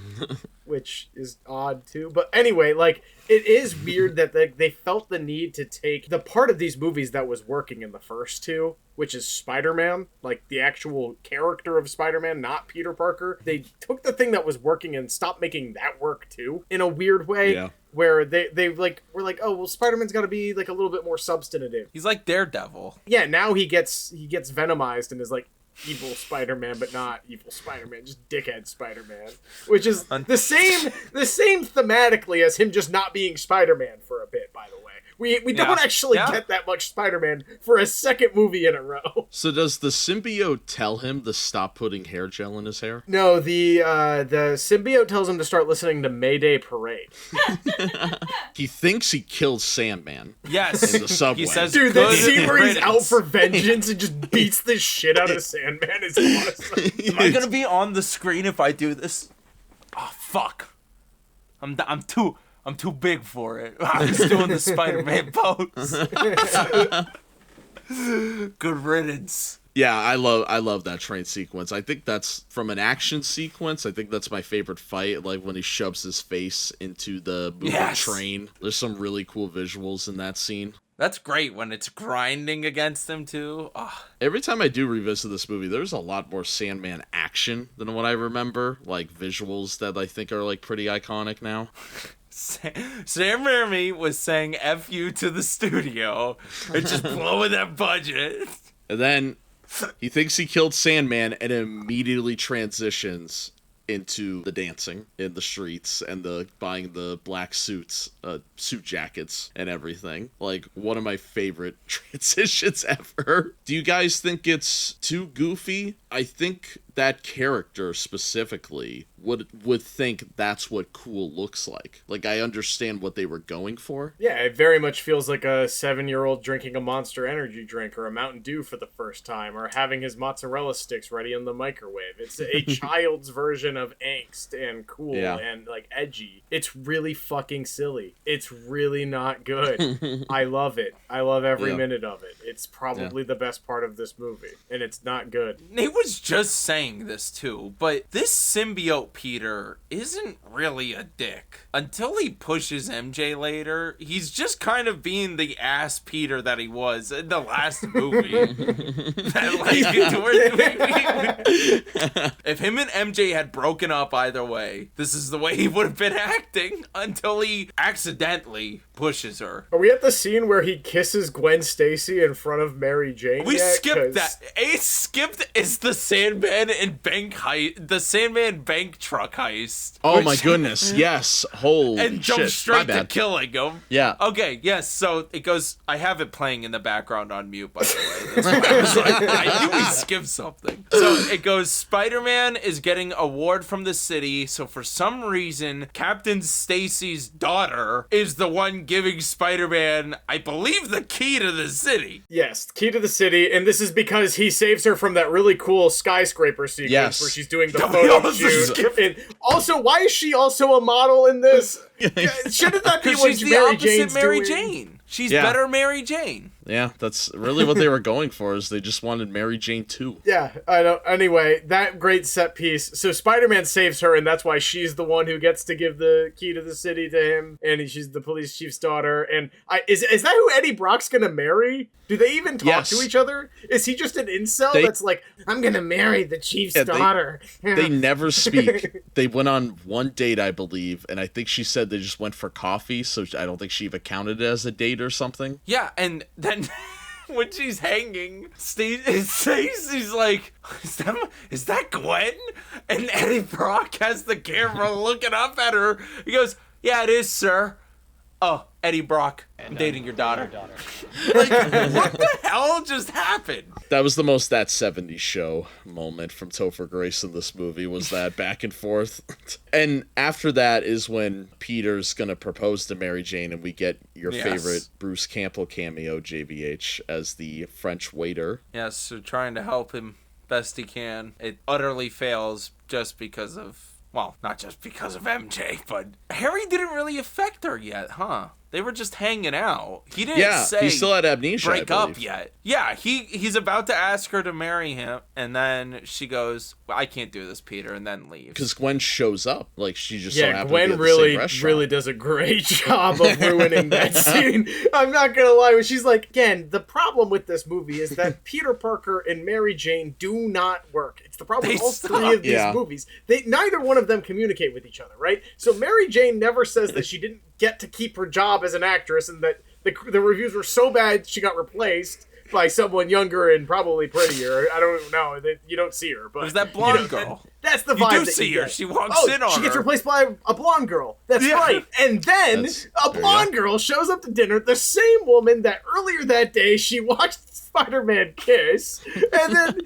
Which is odd too. But anyway, like, it is weird that they felt the need to take the part of these movies that was working in the first two, which is Spider-Man, like the actual character of Spider-Man, not Peter Parker. They took the thing that was working and stopped making that work too, in a weird way. Yeah. Where they like were like, oh well, Spider-Man's got to be like a little bit more substantive. He's like Daredevil. Yeah, now he gets venomized and is like evil Spider-Man, but not evil Spider-Man, just dickhead Spider-Man, which is the same thematically as him just not being Spider-Man for a bit. By the way, we don't actually get that much Spider-Man for a second movie in a row. So does the symbiote tell him to stop putting hair gel in his hair? No, the symbiote tells him to start listening to Mayday Parade. He thinks he killed Sandman. Yes. In the subway. He says, dude, that "Good scene where he's out riddance." for vengeance and just beats the shit out of Sandman is awesome. Am I gonna be on the screen if I do this? Oh fuck! I'm too big for it. I was doing the Spider-Man pose. Good riddance. Yeah, I love that train sequence. I think that's, from an action sequence, I think that's my favorite fight, like when he shoves his face into the moving train. There's some really cool visuals in that scene. That's great when it's grinding against him too. Oh. Every time I do revisit this movie, there's a lot more Sandman action than what I remember. Like visuals that I think are like pretty iconic now. Sam Raimi was saying F you to the studio and just blowing that budget. And then he thinks he killed Sandman and immediately transitions into the dancing in the streets and the buying the black suit jackets and everything. Like, one of my favorite transitions ever. Do you guys think it's too goofy? I think that character specifically would think that's what cool looks like. Like, I understand what they were going for. Yeah, it very much feels like a 7-year-old drinking a Monster Energy drink or a Mountain Dew for the first time, or having his mozzarella sticks ready in the microwave. It's a child's version of angst and cool and like edgy. It's really fucking silly. It's really not good. I love it. I love every minute of it. It's probably the best part of this movie, and it's not good. Nate was just saying this too, but this symbiote Peter isn't really a dick. Until he pushes MJ later, he's just kind of being the ass Peter that he was in the last movie. If him and MJ had broken up either way, this is the way he would have been acting until he accidentally pushes her. Are we at the scene where he kisses Gwen Stacy in front of Mary Jane? We yet? skipped that. Skipped is the Sandman and bank heist, the Sandman bank truck heist. Oh my goodness, yes. Holy and jump shit. straight to killing him. Yeah. Okay, yes, so it goes, I have it playing in the background on mute, by the way. That's why I was like, I knew we skipped something. So it goes, Spider-Man is getting a award from the city, so for some reason, Captain Stacy's daughter is the one giving Spider-Man, I believe, the key to the city. Yes, key to the city, and this is because he saves her from that really cool skyscraper sequence where she's doing the photo shoot. And also, why is she also a model in this? Shouldn't that be what she's the Mary opposite Jane's Mary doing? Jane. She's better Mary Jane. Yeah, that's really what they were going for, is they just wanted Mary Jane too. Yeah, I know. Anyway, that great set piece. So Spider-Man saves her, and that's why she's the one who gets to give the key to the city to him, and she's the police chief's daughter. And is that who Eddie Brock's gonna marry? Do they even talk to each other? Is he just an incel that's like, I'm gonna marry the chief's daughter? They never speak. They went on one date, I believe, and I think she said they just went for coffee, so I don't think she even counted it as a date or something. Yeah, and then when she's hanging, Stacey's like, is that Gwen? And Eddie Brock has the camera looking up at her. He goes, yeah, it is, sir. Oh, Eddie Brock, I'm dating your daughter. Like, what the hell just happened? That was the most That 70s Show moment from Topher Grace in this movie, was that back and forth. And after that is when Peter's going to propose to Mary Jane, and we get your favorite Bruce Campbell cameo, JVH, as the French waiter. Yes, so trying to help him best he can. It utterly fails just because of... Well, not just because of MJ, but Harry didn't really affect her yet, huh? They were just hanging out. He didn't say he still had amnesia, break up yet. Yeah, he's about to ask her to marry him, and then she goes, well, I can't do this, Peter, and then leaves. Because Gwen shows up. Like, she just so happened Gwen to be at the same restaurant. really does a great job of ruining that scene. I'm not gonna lie, when she's like, again, the problem with this movie is that Peter Parker and Mary Jane do not work. It's the problem with all three of these movies. Neither one of them communicate with each other, right? So Mary Jane never says that she didn't get to keep her job as an actress and that the reviews were so bad she got replaced by someone younger and probably prettier. I don't know. You don't see her, but there's that blonde girl. That's the vibe. You do see her. She walks in on her. She gets replaced by a blonde girl. That's right. And then a blonde girl shows up to dinner. The same woman that earlier that day she watched Spider-Man kiss. And then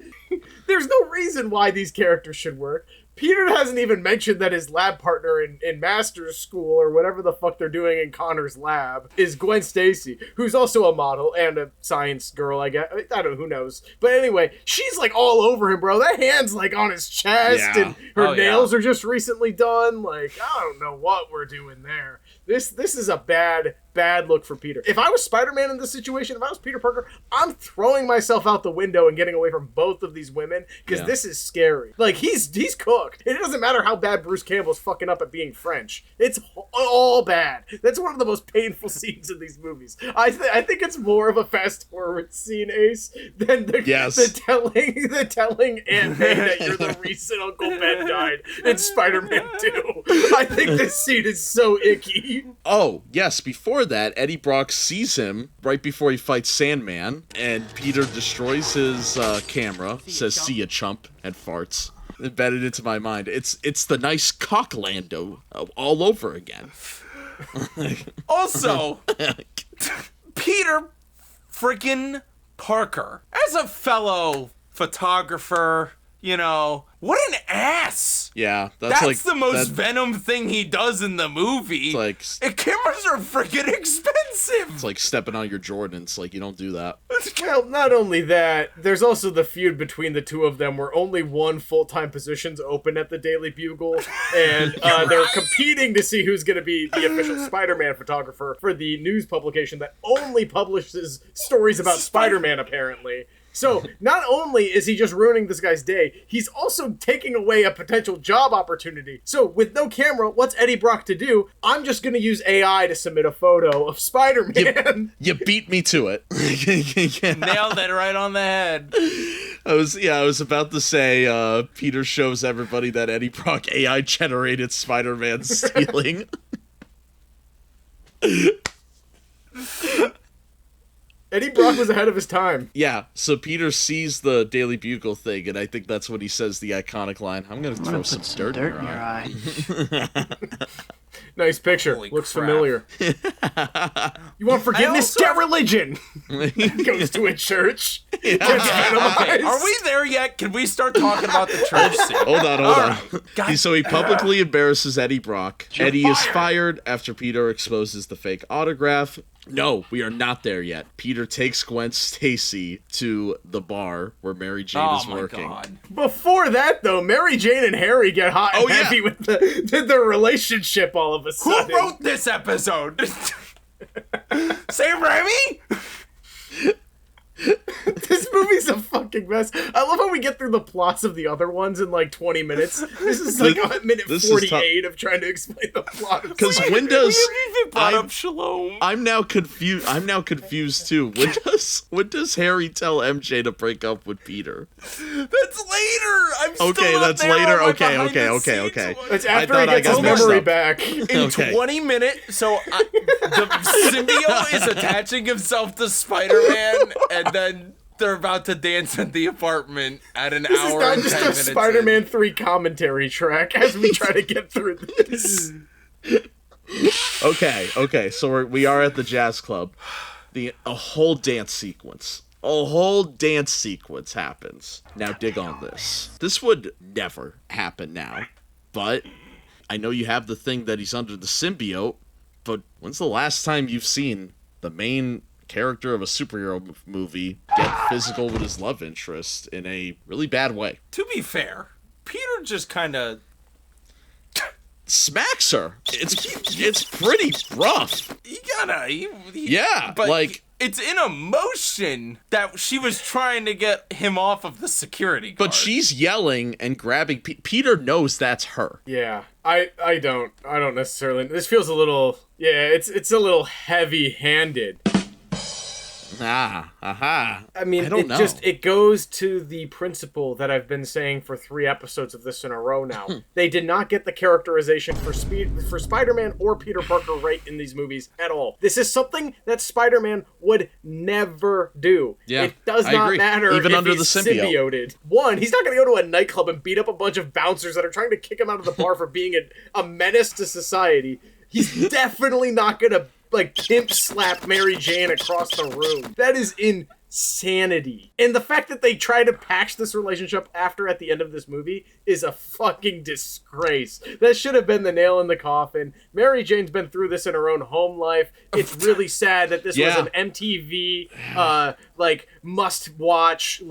there's no reason why these characters should work. Peter hasn't even mentioned that his lab partner in master's school, or whatever the fuck they're doing in Connor's lab, is Gwen Stacy, who's also a model and a science girl, I guess. I don't know, who knows. But anyway, she's like all over him, bro. That hand's like on his chest, and her nails are just recently done. Like, I don't know what we're doing there. This is a bad look for Peter. If I was Spider-Man in this situation, if I was Peter Parker, I'm throwing myself out the window and getting away from both of these women, because this is scary. Like, he's cooked. It doesn't matter how bad Bruce Campbell's fucking up at being French. It's all bad. That's one of the most painful scenes in these movies. I think it's more of a fast-forward scene, Ace, than the telling Aunt May that you're the reason Uncle Ben died in Spider-Man 2. I think this scene is so icky. Oh, yes, before that, Eddie Brock sees him right before he fights Sandman, and Peter destroys his camera, says, "See ya, chump," and farts. Embedded into my mind. It's the nice Cocklando all over again. Also, Peter freaking Parker, as a fellow photographer, you know, what an ass. Yeah, that's the most Venom thing he does in the movie. It's like, cameras are freaking expensive. It's like stepping on your Jordans. Like, you don't do that. Well, not only that, there's also the feud between the two of them where only one full-time position's open at the Daily Bugle, and they're competing to see who's going to be the official Spider-Man photographer for the news publication that only publishes stories about Spider-Man, apparently. So, not only is he just ruining this guy's day, he's also taking away a potential job opportunity. So, with no camera, what's Eddie Brock to do? I'm just going to use AI to submit a photo of Spider-Man. You beat me to it. Nailed it right on the head. I was about to say, Peter shows everybody that Eddie Brock AI-generated Spider-Man stealing. Eddie Brock was ahead of his time. Yeah, so Peter sees the Daily Bugle thing, and I think that's when he says the iconic line, "I'm going to throw some dirt in your eye." Nice picture. Holy Looks crap. familiar. You want forgiveness? Get religion! Goes to a church. Okay, are we there yet? Can we start talking about the church scene? Hold on. So he publicly embarrasses Eddie Brock. Eddie is fired after Peter exposes the fake autograph. No, we are not there yet. Peter takes Gwen Stacy to the bar where Mary Jane is working. God. Before that, though, Mary Jane and Harry get hot and heavy with their relationship all of a sudden. Who wrote this episode? Sam Raimi? This movie's a fucking mess. I love how we get through the plots of the other ones in like 20 minutes. This is like minute 48 of trying to explain the plot. Because when does... We they brought up Shalom. I'm now confused. Too. When does Harry tell MJ to break up with Peter? That's later. I'm still Okay, not that's there later. on my Okay. behind-the-scenes one. It's I after he thought I gets his got mixed memory up. back. In Okay. 20 minutes, the symbiote is attaching himself to Spider-Man, and then they're about to dance in the apartment at an This is hour not and 10 just a minutes Spider-Man 3 commentary track as we try to get through this. Okay. So we are at the jazz club. A whole dance sequence. Happens. Now dig on this. This would never happen now, but I know you have the thing that he's under the symbiote. But when's the last time you've seen the main character of a superhero movie get physical with his love interest in a really bad way? To be fair, Peter just kind of smacks her. It's pretty rough. Yeah, but like, it's in emotion that she was trying to get him off of the security guard. but she's yelling and grabbing. Peter knows that's her. Yeah, I don't necessarily. This feels a little. Yeah, it's a little heavy-handed. Aha. I mean, I don't know. It goes to the principle that I've been saying for 3 episodes of this in a row now. They did not get the characterization for Spider-Man or Peter Parker right in these movies at all. This is something that Spider-Man would never do. Yeah, it does I not agree. matter Even if under he's the symbiote. symbioted. One, he's not going to go to a nightclub and beat up a bunch of bouncers that are trying to kick him out of the bar for being a menace to society. He's definitely not going to pimp slap Mary Jane across the room. That is insanity. And the fact that they try to patch this relationship after at the end of this movie is a fucking disgrace. That should have been the nail in the coffin. Mary Jane's been through this in her own home life. It's really sad that this was an MTV must watch,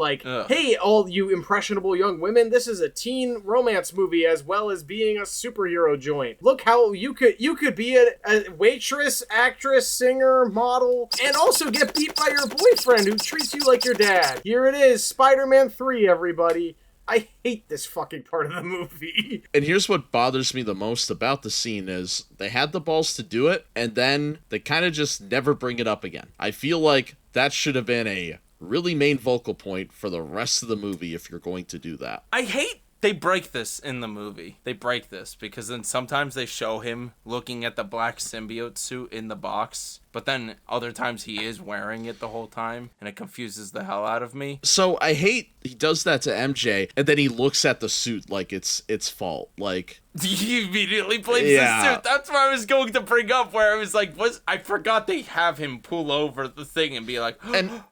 hey, all you impressionable young women, this is a teen romance movie as well as being a superhero joint. Look how you could be a waitress, actress, singer, model, and also get beat by your boyfriend who treats you like your dad. Here it is, Spider-Man 3, everybody. I hate this fucking part of the movie. And here's what bothers me the most about the scene is they had the balls to do it, and then they kind of just never bring it up again. I feel like that should have been a really main vocal point for the rest of the movie if you're going to do that. I hate they break this in the movie. They break this because then sometimes they show him looking at the black symbiote suit in the box, but then other times he is wearing it the whole time, and it confuses the hell out of me. So I hate he does that to MJ, and then he looks at the suit like it's fault. Like, he immediately blames the suit. That's what I was going to bring up, where I was like, I forgot they have him pull over the thing and be like, and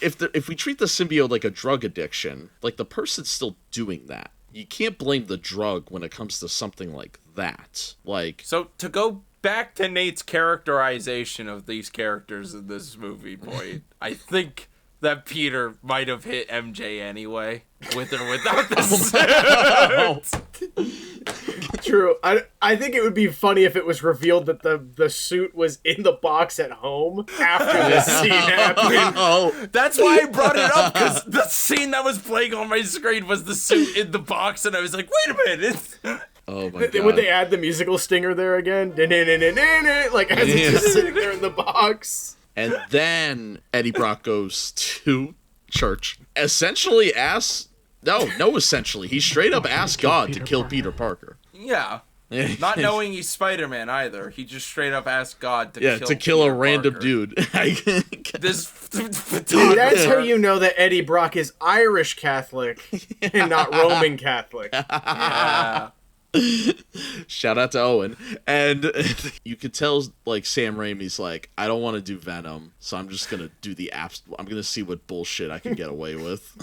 if we treat the symbiote like a drug addiction, like the person's still doing that. You can't blame the drug when it comes to something like that. Like, so to go back to Nate's characterization of these characters in this movie, boy, I think that Peter might have hit MJ anyway, with or without the suit. True. I think it would be funny if it was revealed that the suit was in the box at home after this scene happened. That's why I brought it up, because the scene that was playing on my screen was the suit in the box, and I was like, wait a minute. oh my god. Would they add the musical stinger there again? Like as it's just sitting there in the box. And then Eddie Brock goes to church. Essentially essentially. He straight up asked God to kill Peter Parker. Yeah. Not knowing he's Spider-Man either. He just straight up asked God to kill a Peter random Parker. dude. That's how you know that Eddie Brock is Irish Catholic and not Roman Catholic. Yeah. Shout out to Owen. And you could tell, like, Sam Raimi's like, I don't want to do Venom, so I'm just going to do I'm going to see what bullshit I can get away with.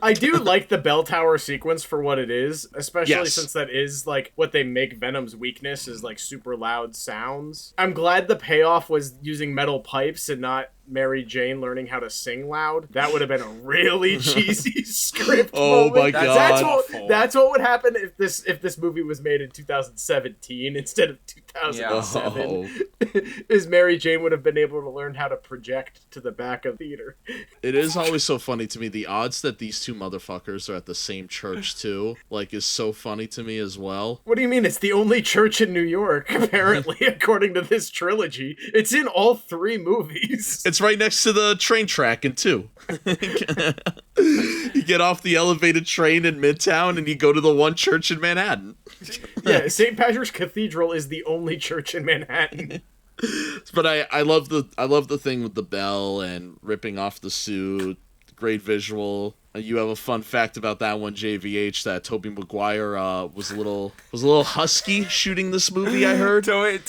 I do like the bell tower sequence for what it is, especially since that is, like, what they make Venom's weakness is, like, super loud sounds. I'm glad the payoff was using metal pipes and not Mary Jane learning how to sing loud. That would have been a really cheesy script Oh moment. my God. That's what would happen if this movie was made in 2017 instead of 2007. Oh. Is Mary Jane would have been able to learn how to project to the back of the theater. It is always so funny to me. The odds that these two motherfuckers are at the same church too, like, is so funny to me as well. What do you mean? It's the only church in New York, apparently, according to this trilogy. It's in all 3 movies. It's right next to the train track in 2. You get off the elevated train in Midtown and you go to the one church in Manhattan. Yeah, St. Patrick's Cathedral is the only church in Manhattan. But I love the thing with the bell and ripping off the suit. Great visual. You have a fun fact about that one, JVH, that Tobey Maguire was a little husky shooting this movie, I heard. Toby,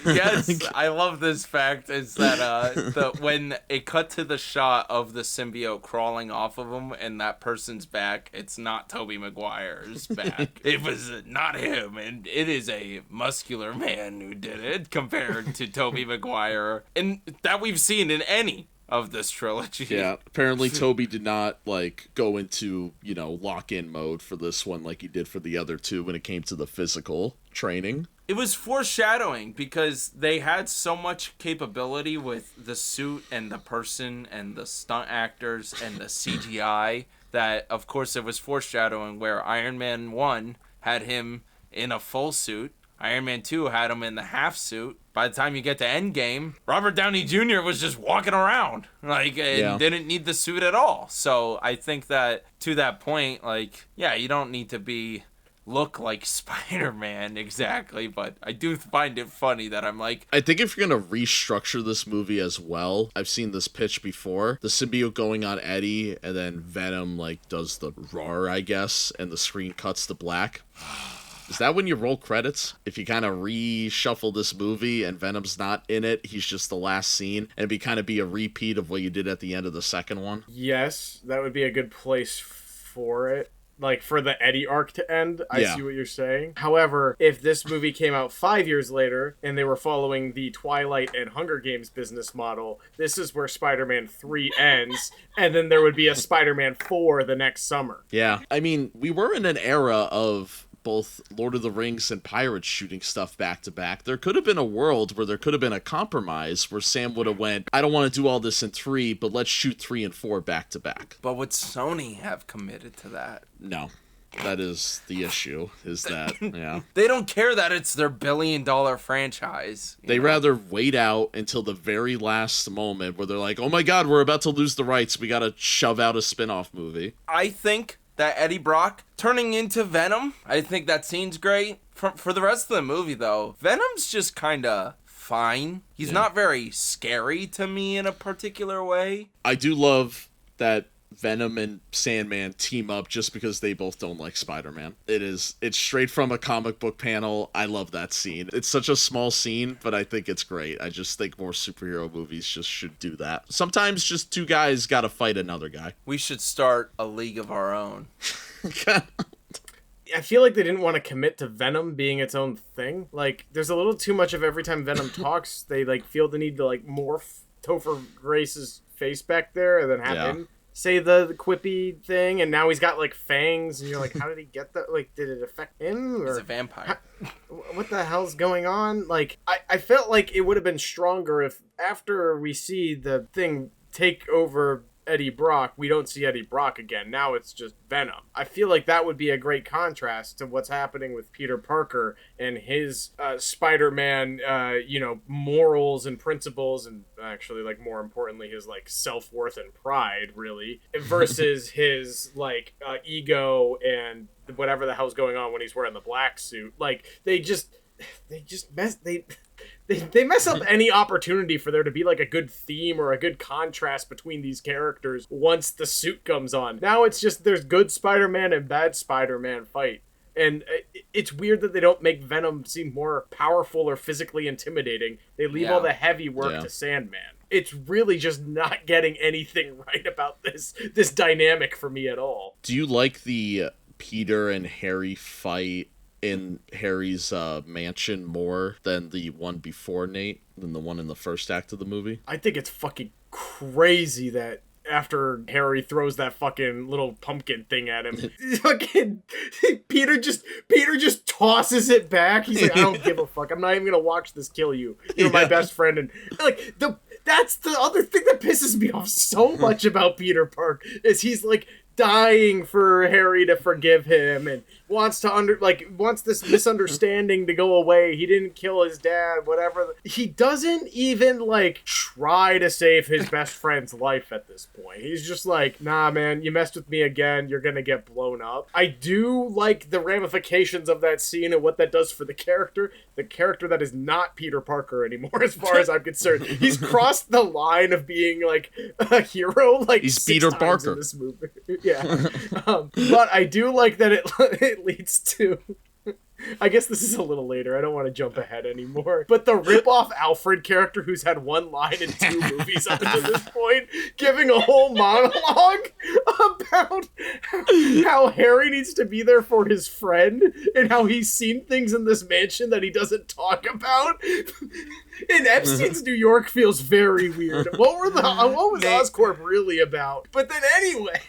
yes, I love this fact, is that when it cut to the shot of the symbiote crawling off of him and that person's back, it's not Tobey Maguire's back. It was not him, and it is a muscular man who did it compared to Tobey Maguire, and that we've seen in any of this trilogy. Yeah, apparently Toby did not, like, go into, lock-in mode for this one like he did for the other 2 when it came to the physical training. It was foreshadowing because they had so much capability with the suit and the person and the stunt actors and the CGI that, of course, it was foreshadowing where Iron Man 1 had him in a full suit. Iron Man 2 had him in the half suit. By the time you get to Endgame, Robert Downey Jr. was just walking around, didn't need the suit at all. So I think that to that point, you don't need to look like Spider-Man exactly, but I do find it funny that I'm like... I think if you're going to restructure this movie as well, I've seen this pitch before, the symbiote going on Eddie, and then Venom, does the roar, I guess, and the screen cuts to black. Is that when you roll credits? If you kind of reshuffle this movie and Venom's not in it, he's just the last scene, and it'd be a repeat of what you did at the end of the second one? Yes, that would be a good place for it. For the Eddie arc to end. I see what you're saying. However, if this movie came out 5 years later and they were following the Twilight and Hunger Games business model, this is where Spider-Man 3 ends, and then there would be a Spider-Man 4 the next summer. Yeah. I mean, we were in an era of both Lord of the Rings and Pirates shooting stuff back to back. There could have been a world where there could have been a compromise where Sam would have went, I don't want to do all this in 3, but let's shoot 3 and 4 back to back. But would Sony have committed to that? No. That is the issue, is that, yeah. They don't care that it's their billion-dollar franchise. They rather wait out until the very last moment where they're like, oh my God, we're about to lose the rights. We got to shove out a spin-off movie. I think that Eddie Brock turning into Venom, I think that scene's great. For the rest of the movie, though, Venom's just kind of fine. He's not very scary to me in a particular way. I do love that Venom and Sandman team up just because they both don't like Spider-Man. It's straight from a comic book panel. I love that scene. It's such a small scene, but I think it's great. I just think more superhero movies just should do that. Sometimes just 2 guys gotta fight another guy. We should start a league of our own. I feel like they didn't want to commit to Venom being its own thing. There's a little too much of every time Venom talks, they feel the need to morph Topher Grace's face back there and then have him say the quippy thing, and now he's got fangs, and you're like, how did he get that? Did it affect him? Or he's a vampire. What the hell's going on? I felt like it would have been stronger if after we see the thing take over Eddie Brock, we don't see Eddie Brock again. Now it's just Venom. I feel like that would be a great contrast to what's happening with Peter Parker and his Spider-Man, morals and principles, and actually, more importantly, his self-worth and pride, really, versus his ego and whatever the hell's going on when he's wearing the black suit. They mess up any opportunity for there to be a good theme or a good contrast between these characters once the suit comes on. Now it's just there's good Spider-Man and bad Spider-Man fight. And it's weird that they don't make Venom seem more powerful or physically intimidating. They leave all the heavy work to Sandman. It's really just not getting anything right about this dynamic for me at all. Do you like the Peter and Harry fight in Harry's mansion more than the one before Nate, than the one in the first act of the movie? I think it's fucking crazy that after Harry throws that fucking little pumpkin thing at him, fucking Peter just tosses it back. He's like, I don't give a fuck. I'm not even gonna watch this kill you. You're my best friend. And like that's the other thing that pisses me off so much about Peter Parker is he's like dying for Harry to forgive him and wants this misunderstanding to go away. He didn't kill his dad, whatever. He doesn't even like try to save his best friend's life at this point. He's just like, nah, man, you messed with me again. You're gonna get blown up. I do like the ramifications of that scene and what that does for the character. The character that is not Peter Parker anymore, as far as I'm concerned. He's crossed the line of being like a hero. Like he's Peter Parker in this movie. Yeah, but I do like that it leads to. I guess this is a little later. I don't want to jump ahead anymore. But the rip-off Alfred character who's had one line in 2 movies up until this point, giving a whole monologue about how Harry needs to be there for his friend and how he's seen things in this mansion that he doesn't talk about. In Epstein's New York feels very weird. What was Oscorp really about? But then anyway,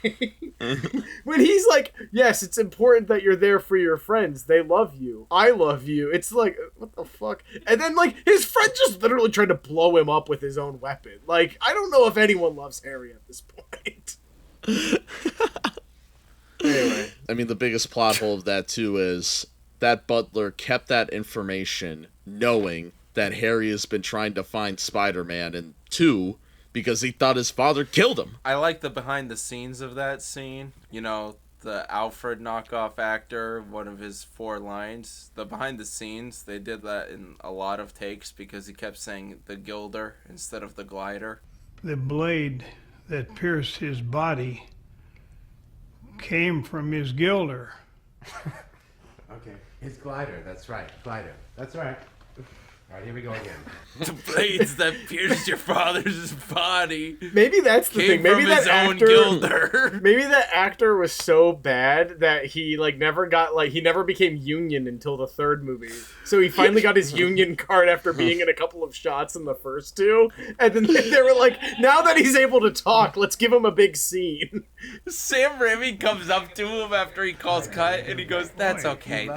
when he's like, yes, it's important that you're there for your friends. They love you. I love you. It's like, what the fuck? And then like his friend just literally tried to blow him up with his own weapon. Like, I don't know if anyone loves Harry at this point. Anyway. I mean, the biggest plot hole of that too is that butler kept that information knowing that Harry has been trying to find Spider-Man in 2 because he thought his father killed him. I like the behind the scenes of that scene. You know, the Alfred knockoff actor, one of his 4 lines. The behind the scenes, they did that in a lot of takes because he kept saying the gilder instead of the glider. The blade that pierced his body came from his gilder. Okay, his glider, that's right, glider. That's right. All right, here we go again. The blades that pierced your father's body. Maybe that's the thing. Maybe that actor, gilder. Maybe that actor was so bad that he he never became Union until the 3rd movie. So he finally got his Union card after being in a couple of shots in the first 2, and then they were like, now that he's able to talk, let's give him a big scene. Sam Raimi comes up to him after he calls cut, and he goes, "That's okay.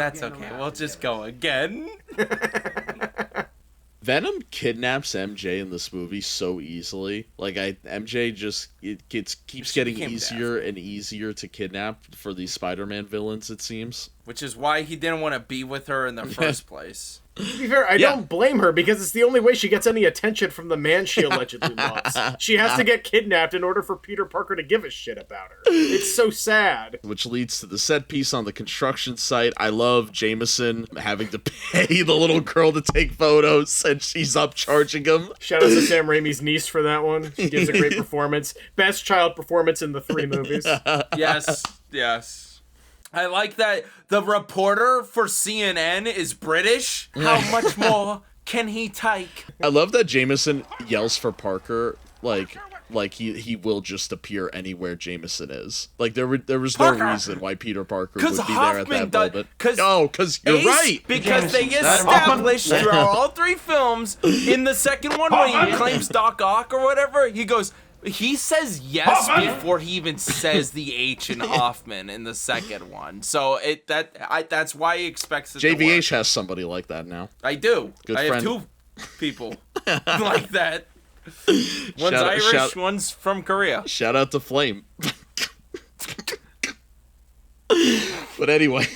We'll just go again." Venom kidnaps MJ in this movie so easily. Like, MJ just keeps getting easier and easier to kidnap for these Spider-Man villains, it seems. Which is why he didn't want to be with her in the first place. To be fair, I don't blame her because it's the only way she gets any attention from the man she allegedly loves. She has to get kidnapped in order for Peter Parker to give a shit about her. It's so sad. Which leads to the set piece on the construction site. I love Jameson having to pay the little girl to take photos, and she's upcharging him. Shout out to Sam Raimi's niece for that one. She gives a great performance. Best child performance in the 3 movies. Yes. I like that the reporter for CNN is British. How much more can he take? I love that Jameson yells for Parker like he will just appear anywhere Jameson is. Like there was no reason why Peter Parker would be there at that moment. Because you're right. Because they established throughout all 3 films, in the second one when he claims Doc Ock or whatever, he says yes before he even says the H in Hoffman in the second one. So that's why he expects it to work. JVH has somebody like that now. I do. Good I friend. have 2 people like that. One's Irish, one's from Korea. Shout out to Flame. But anyway.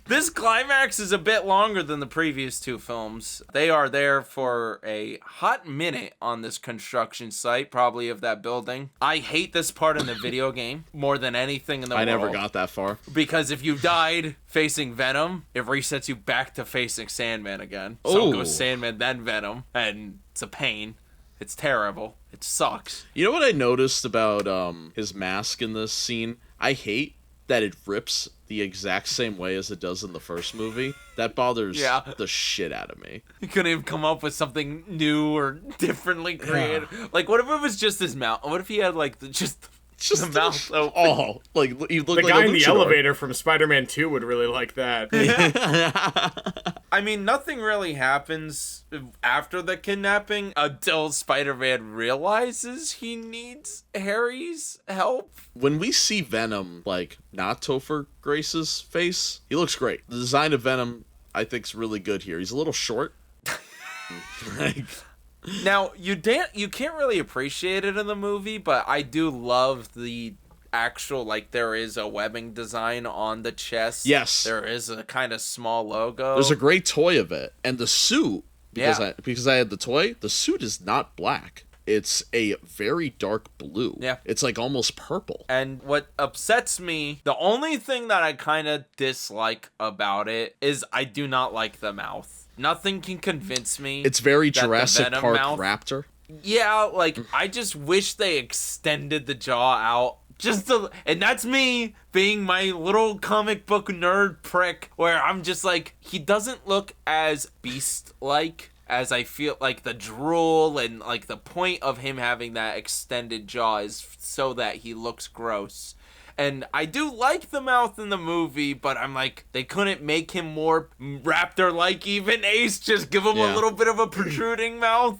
This climax is a bit longer than the previous 2 films. They are there for a hot minute on this construction site, probably of that building. I hate this part in the video game more than anything in the world. I never got that far. Because if you died facing Venom, it resets you back to facing Sandman again. So it goes Sandman, then Venom, and it's a pain. It's terrible. It sucks. You know what I noticed about his mask in this scene? I hate that it rips the exact same way as it does in the first movie. That bothers the shit out of me. You couldn't even come up with something new or differently created. Like, what if it was just his mouth? What if he had, like, just Just The mouth open. Oh, like you look The like guy a in the luchador. elevator from Spider-Man 2 would really like that. I mean, nothing really happens after the kidnapping until Spider-Man realizes he needs Harry's help. When we see Venom, like, not Topher Grace's face, he looks great. The design of Venom, I think, is really good here. He's a little short. Like, Now, you can't really appreciate it in the movie, but I do love the actual, like, there is a webbing design on the chest. Yes. There is a kind of small logo. there's a great toy of it. And the suit, Yeah. because I had the toy, the suit is not black. It's a very dark blue. Yeah. It's like almost purple. And what upsets me, the only thing that I kind of dislike about it is I do not like the mouth. Nothing can convince me. It's very that the Jurassic Venom Park mouth- Raptor. Yeah, like, I just wish they extended the jaw out. And that's me being my little comic book nerd prick, where I'm just like, he doesn't look as beast-like as I feel like the drool and, like, the point of him having that extended jaw is so that he looks gross. And I do like the mouth in the movie, but I'm like, they couldn't make him more raptor-like even, Ace. Just give him a Yeah. little bit of a protruding mouth.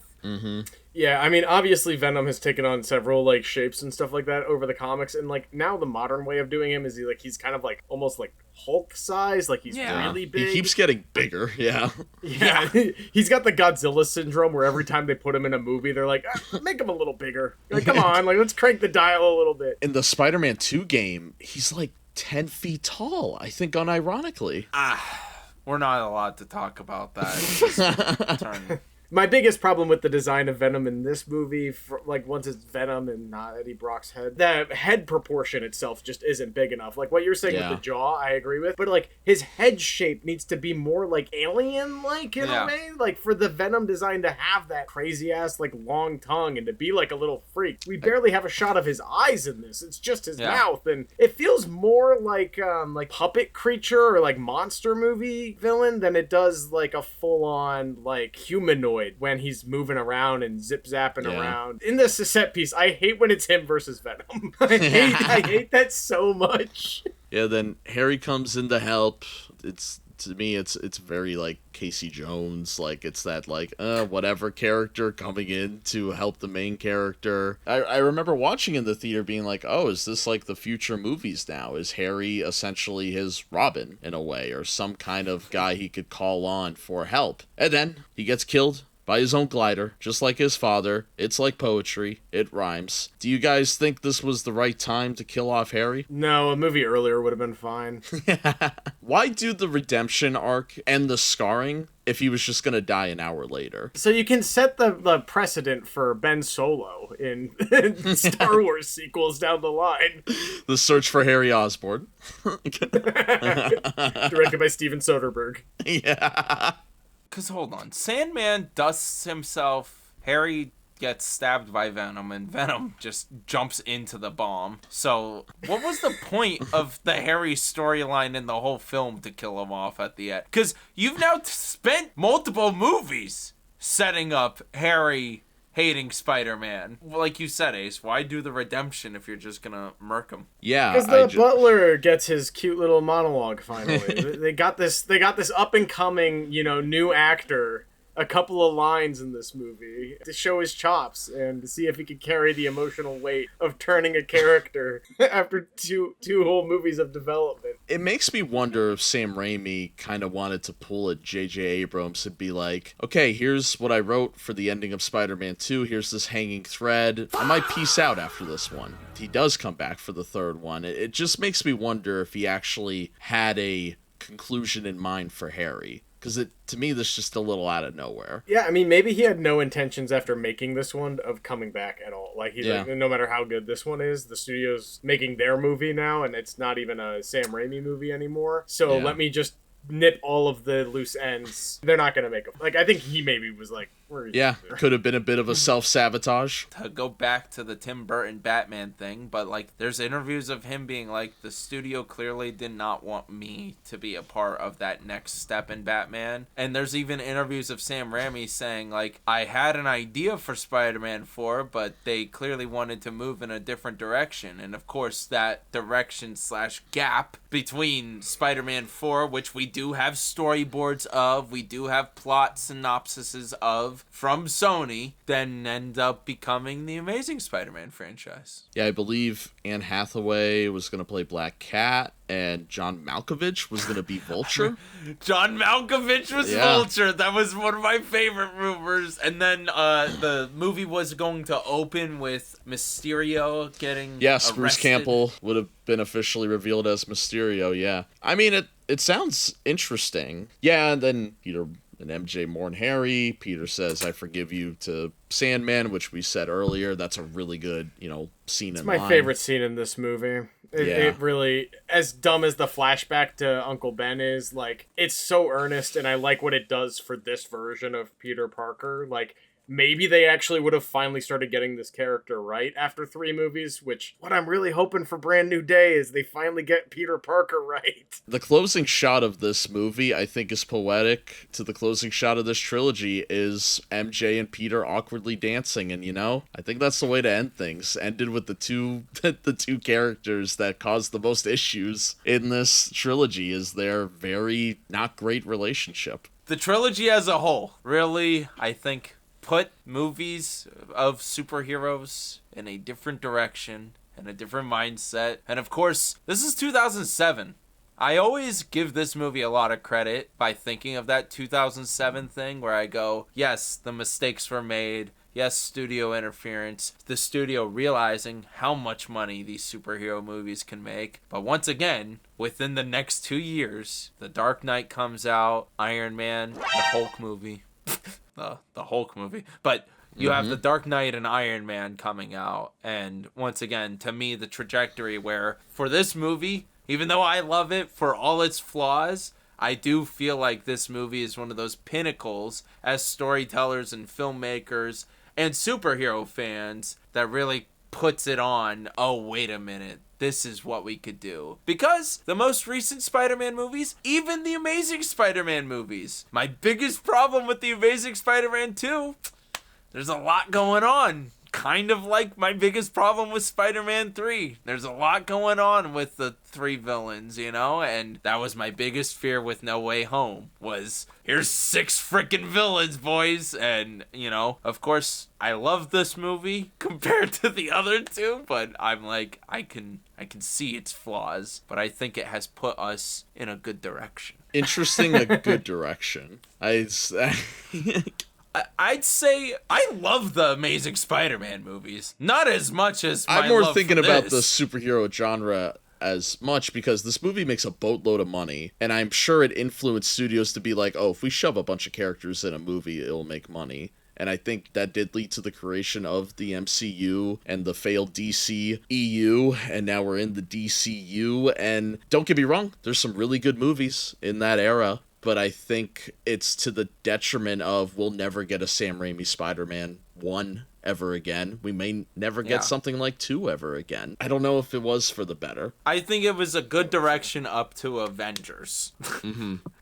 Yeah, I mean, obviously Venom has taken on several, like, shapes and stuff like that over the comics, and, like, now the modern way of doing him is he's kind of, like, almost, like, Hulk size, like, he's Yeah. really big. He keeps getting bigger, yeah. Yeah, he's got the Godzilla syndrome where every time they put him in a movie, they're like, make him a little bigger. Like, come on, like, let's crank the dial a little bit. In the Spider-Man 2 game, he's like 10 feet tall, I think, unironically. We're not allowed to talk about that. Turn. My biggest problem with the design of Venom in this movie, like, once it's Venom and not Eddie Brock's head, the head proportion itself just isn't big enough. Like, what you're saying Yeah. with the jaw, I agree with, but, like, his head shape needs to be more, like, alien-like in Yeah. a way. Like, for the Venom design to have that crazy-ass, like, long tongue and to be, like, a little freak. We barely have a shot of his eyes in this. It's just his Yeah. mouth, and it feels more like puppet creature or, like, monster movie villain than it does, like, a full-on, like, humanoid when he's moving around and zip-zapping Yeah. around. In this set piece, I hate when it's him versus Venom. I hate that so much. Yeah, then Harry comes in to help. To me, it's very like Casey Jones, like it's that like whatever character coming in to help the main character. I remember watching in the theater being like, oh, is this like the future movies now? Is Harry essentially his Robin in a way, or some kind of guy he could call on for help? And then he gets killed by his own glider, just like his father. It's like poetry. It rhymes. Do you guys think this was the right time to kill off Harry? No, a movie earlier would have been fine. Why do the redemption arc and the scarring if he was just gonna die an hour later? So you can set the precedent for Ben Solo in Star Wars sequels down the line. The search for Harry Osborn. Directed by Steven Soderbergh. Yeah. Because, hold on. Sandman dusts himself. Harry gets stabbed by Venom, and Venom just jumps into the bomb. So, what was the point of the Harry storyline in the whole film to kill him off at the end? Because you've now spent multiple movies setting up Harry hating Spider-Man. Like you said, Ace, why do the redemption if you're just gonna murk him? Yeah. Because the butler gets his cute little monologue finally. they got this up and coming, new actor. A couple of lines in this movie to show his chops and to see if he could carry the emotional weight of turning a character after two whole movies of development. It makes me wonder if Sam Raimi kind of wanted to pull a J.J. Abrams and be like, okay, here's what I wrote for the ending of Spider-Man 2. Here's this hanging thread. I might peace out after this one. He does come back for the third one. It just makes me wonder if he actually had a conclusion in mind for Harry. Because to me, this is just a little out of nowhere. Yeah, I mean, maybe he had no intentions after making this one of coming back at all. Like, he's like, no matter how good this one is, the studio's making their movie now, and it's not even a Sam Raimi movie anymore. So let me just nip all of the loose ends. They're not going to make them. Like, I think he maybe was like, Where he's Yeah, could have been a bit of a self-sabotage. To go back to the Tim Burton Batman thing, but like there's interviews of him being like, the studio clearly did not want me to be a part of that next step in Batman. And there's even interviews of Sam Raimi saying like, I had an idea for Spider-Man 4, but they clearly wanted to move in a different direction. And of course that direction / gap between Spider-Man 4, which we do have storyboards of, we do have plot synopsises of from Sony, then end up becoming the Amazing Spider-Man franchise. Yeah, I believe Anne Hathaway was going to play Black Cat, and John Malkovich was going to be Vulture. John Malkovich was Vulture. That was one of my favorite rumors. And then the movie was going to open with Mysterio getting Bruce arrested. Campbell would have been officially revealed as Mysterio, yeah. I mean, it sounds interesting. Yeah, and then Peter and MJ mourn Harry. Peter says, I forgive you to Sandman, which we said earlier. That's a really good, scene It's in my line. favorite scene in this movie. It really, as dumb as the flashback to Uncle Ben is, like, it's so earnest, and I like what it does for this version of Peter Parker. Like, maybe they actually would have finally started getting this character right after 3 movies, which what I'm really hoping for Brand New Day is they finally get Peter Parker right. The closing shot of this movie, I think, is poetic to the closing shot of this trilogy is MJ and Peter awkwardly dancing, and I think that's the way to end things. Ended with the two characters that caused the most issues in this trilogy is their very not great relationship. The trilogy as a whole, really, I think, put movies of superheroes in a different direction and a different mindset. And of course, this is 2007. I always give this movie a lot of credit by thinking of that 2007 thing where I go, yes, the mistakes were made. Yes, studio interference. The studio realizing how much money these superhero movies can make. But once again, within the next 2 years, The Dark Knight comes out, Iron Man, the Hulk movie. The Hulk movie. But you have The Dark Knight and Iron Man coming out. And once again, to me, the trajectory where for this movie, even though I love it for all its flaws, I do feel like this movie is one of those pinnacles as storytellers and filmmakers and superhero fans that really puts it on, oh, wait a minute, this is what we could do. Because the most recent Spider-Man movies, even the Amazing Spider-Man movies, my biggest problem with the Amazing Spider-Man 2, there's a lot going on. Kind of like my biggest problem with Spider-Man 3. There's a lot going on with the 3 villains, and that was my biggest fear with No Way Home, was here's 6 freaking villains, boys, and, of course, I love this movie compared to the other 2, but I'm like, I can see its flaws, but I think it has put us in a good direction. Interesting, a good direction. I'd say I love the Amazing Spider-Man movies. Not as much as my I'm more love thinking for about this. the superhero genre as much because this movie makes a boatload of money, and I'm sure it influenced studios to be like, oh, if we shove a bunch of characters in a movie, it'll make money. And I think that did lead to the creation of the MCU and the failed DC EU, and now we're in the DCU. And don't get me wrong, there's some really good movies in that era, but I think it's to the detriment of we'll never get a Sam Raimi Spider-Man 1 ever again. We may never get something like 2 ever again. I don't know if it was for the better. I think it was a good direction up to Avengers.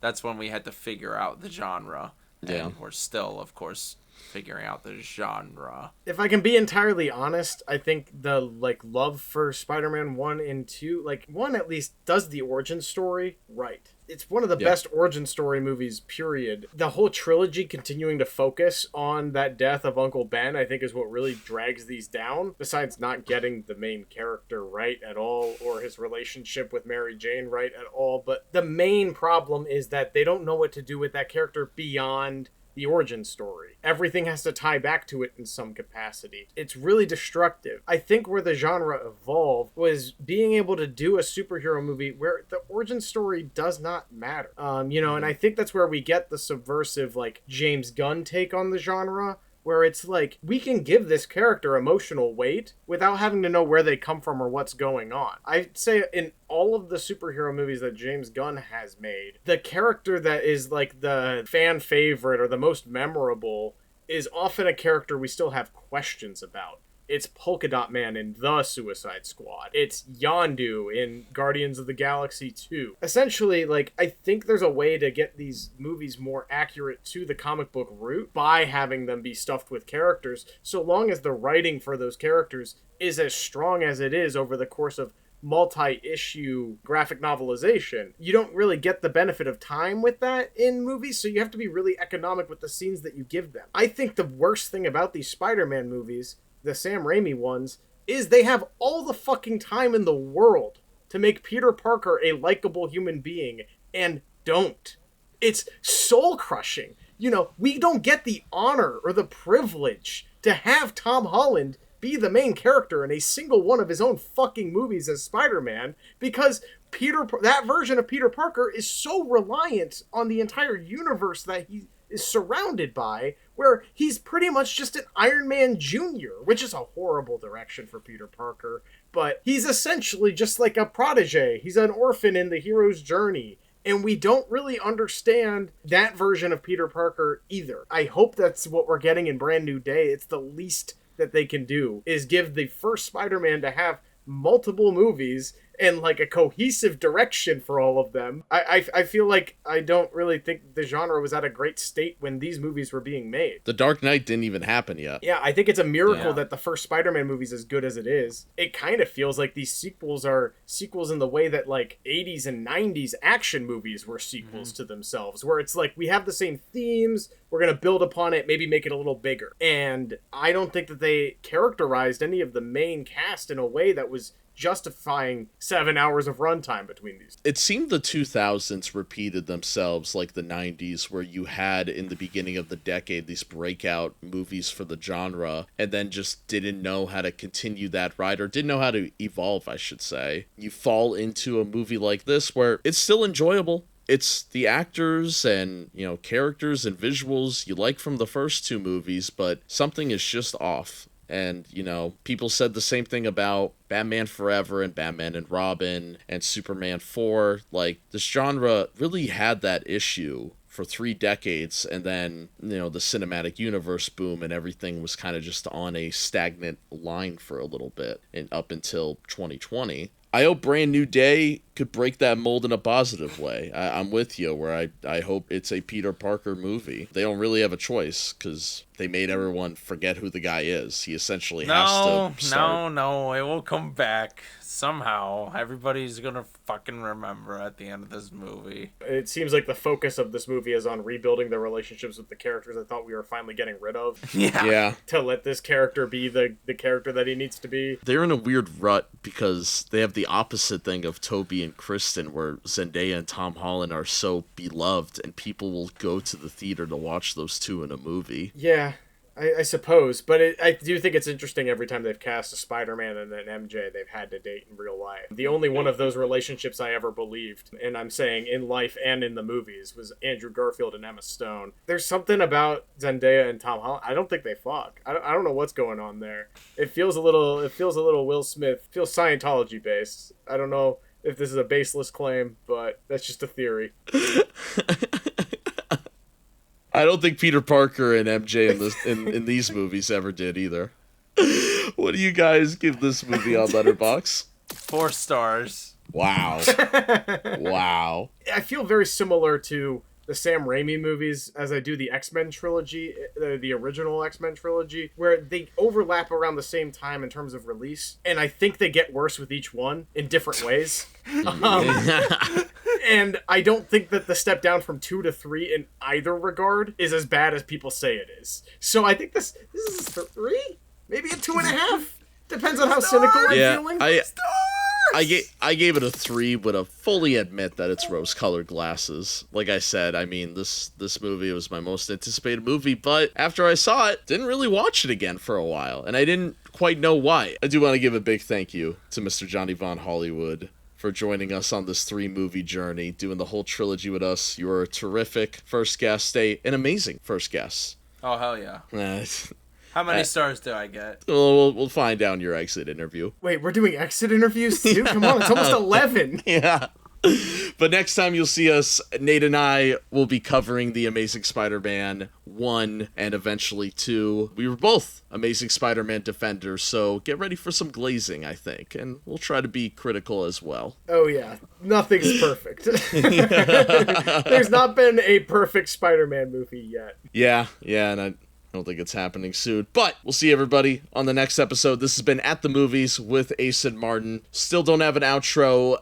That's when we had to figure out the genre. Yeah. And we're still, of course, figuring out the genre. If I can be entirely honest, I think the love for Spider-Man 1 and 2, 1 at least does the origin story right. It's one of the best origin story movies, period. The whole trilogy continuing to focus on that death of Uncle Ben, I think, is what really drags these down, besides not getting the main character right at all, or his relationship with Mary Jane right at all. But the main problem is that they don't know what to do with that character beyond the origin story. Everything has to tie back to it in some capacity. It's really destructive. I think where the genre evolved was being able to do a superhero movie where the origin story does not matter. And I think that's where we get the subversive, James Gunn take on the genre, where it's like, we can give this character emotional weight without having to know where they come from or what's going on. I'd say in all of the superhero movies that James Gunn has made, the character that is the fan favorite or the most memorable is often a character we still have questions about. It's Polka Dot Man in The Suicide Squad. It's Yondu in Guardians of the Galaxy 2. Essentially, like, I think there's a way to get these movies more accurate to the comic book route by having them be stuffed with characters, so long as the writing for those characters is as strong as it is over the course of multi-issue graphic novelization. You don't really get the benefit of time with that in movies, so you have to be really economic with the scenes that you give them. I think the worst thing about these Spider-Man movies, the Sam Raimi ones, is they have all the fucking time in the world to make Peter Parker a likable human being, and don't. It's soul-crushing. You know, we don't get the honor or the privilege to have Tom Holland be the main character in a single one of his own fucking movies as Spider-Man, because that version of Peter Parker is so reliant on the entire universe that he is surrounded by, where he's pretty much just an Iron Man Jr., which is a horrible direction for Peter Parker, but he's essentially just like a protege. He's an orphan in the hero's journey, and we don't really understand that version of Peter Parker either. I hope that's what we're getting in Brand New Day. It's the least that they can do, is give the first Spider-Man to have multiple movies and like a cohesive direction for all of them. I feel like I don't really think the genre was at a great state when these movies were being made. The Dark Knight didn't even happen yet. Yeah, I think it's a miracle that the first Spider-Man movie's as good as it is. It kind of feels like these sequels are sequels in the way that like 80s and 90s action movies were sequels to themselves, where it's like we have the same themes, we're going to build upon it, maybe make it a little bigger. And I don't think that they characterized any of the main cast in a way that was justifying 7 hours of runtime between these. It seemed the 2000s repeated themselves like the 90s, where you had in the beginning of the decade these breakout movies for the genre, and then just didn't know how to continue that ride, or didn't know how to evolve, I should say. You fall into a movie like this where it's still enjoyable. It's the actors and, you know, characters and visuals you like from the first two movies, but something is just off. And, you know, people said the same thing about Batman Forever and Batman and Robin and Superman 4. Like, this genre really had that issue for 3 decades, and then, you know, the cinematic universe boom and everything was kind of just on a stagnant line for a little bit, and up until 2020. I hope Brand New Day could break that mold in a positive way. I'm with you, where I hope it's a Peter Parker movie. They don't really have a choice, because they made everyone forget who the guy is. He essentially has to start. No, it will come back somehow. Everybody's gonna fucking remember at the end of this movie. It seems like the focus of this movie is on rebuilding the relationships with the characters I thought we were finally getting rid of. Yeah. To let this character be the character that he needs to be. They're in a weird rut because they have the opposite thing of Toby and Kristen, where Zendaya and Tom Holland are so beloved, and people will go to the theater to watch those two in a movie. Yeah, I suppose, but I do think it's interesting every time they've cast a Spider-Man and an MJ they've had to date in real life. The only one of those relationships I ever believed, and I'm saying in life and in the movies, was Andrew Garfield and Emma Stone. There's something about Zendaya and Tom Holland. I don't think they fuck. I don't know what's going on there. It feels a little Will Smith, feels Scientology based. I don't know if this is a baseless claim, but that's just a theory. I don't think Peter Parker and MJ in these movies ever did either. What do you guys give this movie on Letterboxd? 4 stars. Wow. Wow. I feel very similar to the Sam Raimi movies as I do the X-Men trilogy, the original X-Men trilogy, where they overlap around the same time in terms of release, and I think they get worse with each one in different ways. And I don't think that the step down from 2 to 3 in either regard is as bad as people say it is. So I think this is a 3? Maybe a 2.5? Depends on how cynical I'm feeling. I gave it a 3, but I fully admit that it's rose-colored glasses. Like I said, I mean, this movie was my most anticipated movie, but after I saw it, didn't really watch it again for a while, and I didn't quite know why. I do want to give a big thank you to Mr. Johnny Von Hollywood for joining us on this 3-movie journey, doing the whole trilogy with us. You were a terrific first guest, an amazing first guest. Oh, hell yeah. How many stars do I get? We'll find out in your exit interview. Wait, we're doing exit interviews too? Come on, it's almost 11. Yeah. But next time you'll see us, Nate and I will be covering the Amazing Spider-Man 1 and eventually 2. We were both Amazing Spider-Man defenders, so get ready for some glazing, I think. And we'll try to be critical as well. Oh yeah, nothing's perfect. There's not been a perfect Spider-Man movie yet. Yeah, and I don't think it's happening soon. But we'll see everybody on the next episode. This has been At the Movies with Ace and Martin. Still don't have an outro.